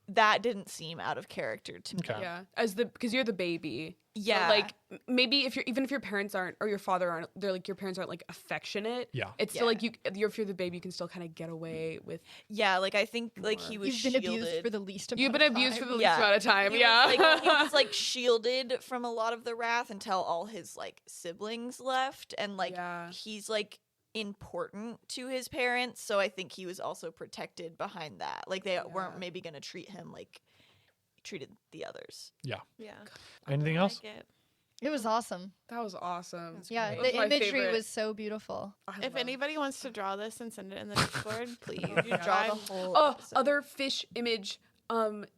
Speaker 2: that didn't seem out of character to me.
Speaker 1: Okay.
Speaker 5: Yeah. because you're the baby. So,
Speaker 2: Yeah.
Speaker 5: like maybe if your parents aren't or your father aren't, they're like your parents aren't like affectionate.
Speaker 1: Yeah.
Speaker 5: It's still
Speaker 2: Yeah.
Speaker 5: like if you're the baby, you can still kind of get away with.
Speaker 2: Yeah, like I think like
Speaker 5: More.
Speaker 2: he was
Speaker 3: You've been
Speaker 2: shielded.
Speaker 3: abused for the least amount
Speaker 5: You've been
Speaker 3: of
Speaker 5: abused
Speaker 3: time.
Speaker 5: for the least
Speaker 2: Yeah.
Speaker 5: amount of time.
Speaker 2: He
Speaker 5: Yeah.
Speaker 2: was, he was like shielded from a lot of the wrath until all his like siblings left, and like
Speaker 5: Yeah.
Speaker 2: he's like important to his parents, so I think he was also protected behind that. Like they weren't
Speaker 5: Yeah.
Speaker 2: maybe gonna treat him like he treated the others.
Speaker 4: Yeah.
Speaker 1: Anything
Speaker 4: I
Speaker 1: else?
Speaker 4: like it.
Speaker 3: It was awesome.
Speaker 5: That was awesome.
Speaker 4: That's
Speaker 3: Yeah,
Speaker 4: great.
Speaker 5: That was
Speaker 3: the
Speaker 5: my
Speaker 3: imagery
Speaker 5: favorite.
Speaker 3: was so beautiful.
Speaker 5: I
Speaker 4: If
Speaker 5: love-
Speaker 4: anybody wants to draw this and send it in the Discord, please.
Speaker 2: You draw the whole
Speaker 5: Oh,
Speaker 2: episode.
Speaker 5: other fish image.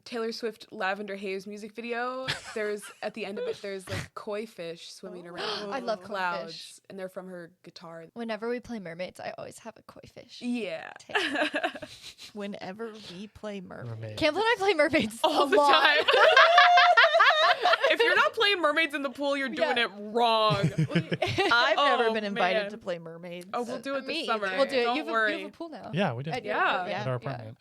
Speaker 5: Taylor Swift Lavender Haze music video. There's at the end of it. There's like koi fish swimming around.
Speaker 3: I love
Speaker 5: in
Speaker 3: koi
Speaker 5: clouds,
Speaker 3: fish.
Speaker 5: and they're from her guitar.
Speaker 3: Whenever we play mermaids, I always have a koi fish.
Speaker 5: Yeah.
Speaker 2: Whenever we play mermaid.
Speaker 1: Mermaid.
Speaker 3: Campbell and I play mermaids
Speaker 5: All
Speaker 3: a
Speaker 5: the
Speaker 3: lot.
Speaker 5: time. If you're not playing mermaids in the pool, you're doing
Speaker 3: Yeah.
Speaker 5: it wrong.
Speaker 2: I've never
Speaker 5: Oh,
Speaker 2: been invited
Speaker 5: man.
Speaker 2: to play mermaids.
Speaker 5: Oh, we'll do it
Speaker 3: Me
Speaker 5: this summer.
Speaker 3: either. We'll do it.
Speaker 5: Don't
Speaker 3: You have,
Speaker 5: worry.
Speaker 3: you have a pool now.
Speaker 1: Yeah, we did.
Speaker 3: At your
Speaker 5: Yeah.
Speaker 3: apartment.
Speaker 1: At our
Speaker 3: Yeah.
Speaker 1: apartment.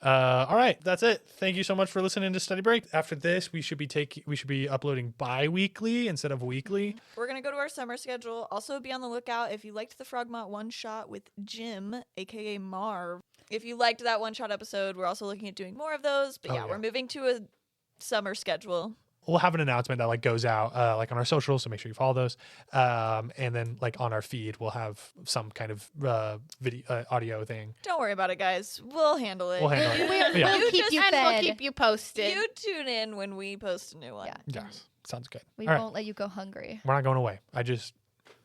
Speaker 1: All right, that's it. Thank you so much for listening to Study Break. After this, we should be uploading bi-weekly instead of weekly.
Speaker 2: We're gonna go to our summer schedule. Also, be on the lookout if you liked the Frogmont one shot with Jim, aka Marv. If you liked that one shot episode, we're also looking at doing more of those. But
Speaker 1: Oh,
Speaker 2: yeah,
Speaker 1: yeah.
Speaker 2: we're moving to a summer schedule.
Speaker 1: We'll have an announcement that like goes out like on our socials, so make sure you follow those. And then like on our feed, we'll have some kind of video audio thing.
Speaker 2: Don't worry about it, guys. We'll handle it.
Speaker 1: We'll handle it.
Speaker 3: We'll,
Speaker 1: Yeah.
Speaker 3: we'll keep
Speaker 2: just-
Speaker 3: you
Speaker 4: and
Speaker 3: fed.
Speaker 4: we'll keep you posted.
Speaker 2: You tune in when we post a new one.
Speaker 3: Yeah.
Speaker 1: Yes, sounds good.
Speaker 3: We
Speaker 1: All right,
Speaker 3: won't let you go hungry.
Speaker 1: we're not going away. I just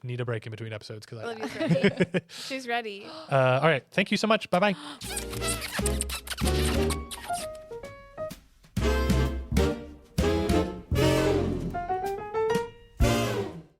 Speaker 1: need a break in between episodes because
Speaker 4: Olivia's
Speaker 1: I.
Speaker 4: ready. She's ready.
Speaker 1: All right, thank you so much. Bye bye.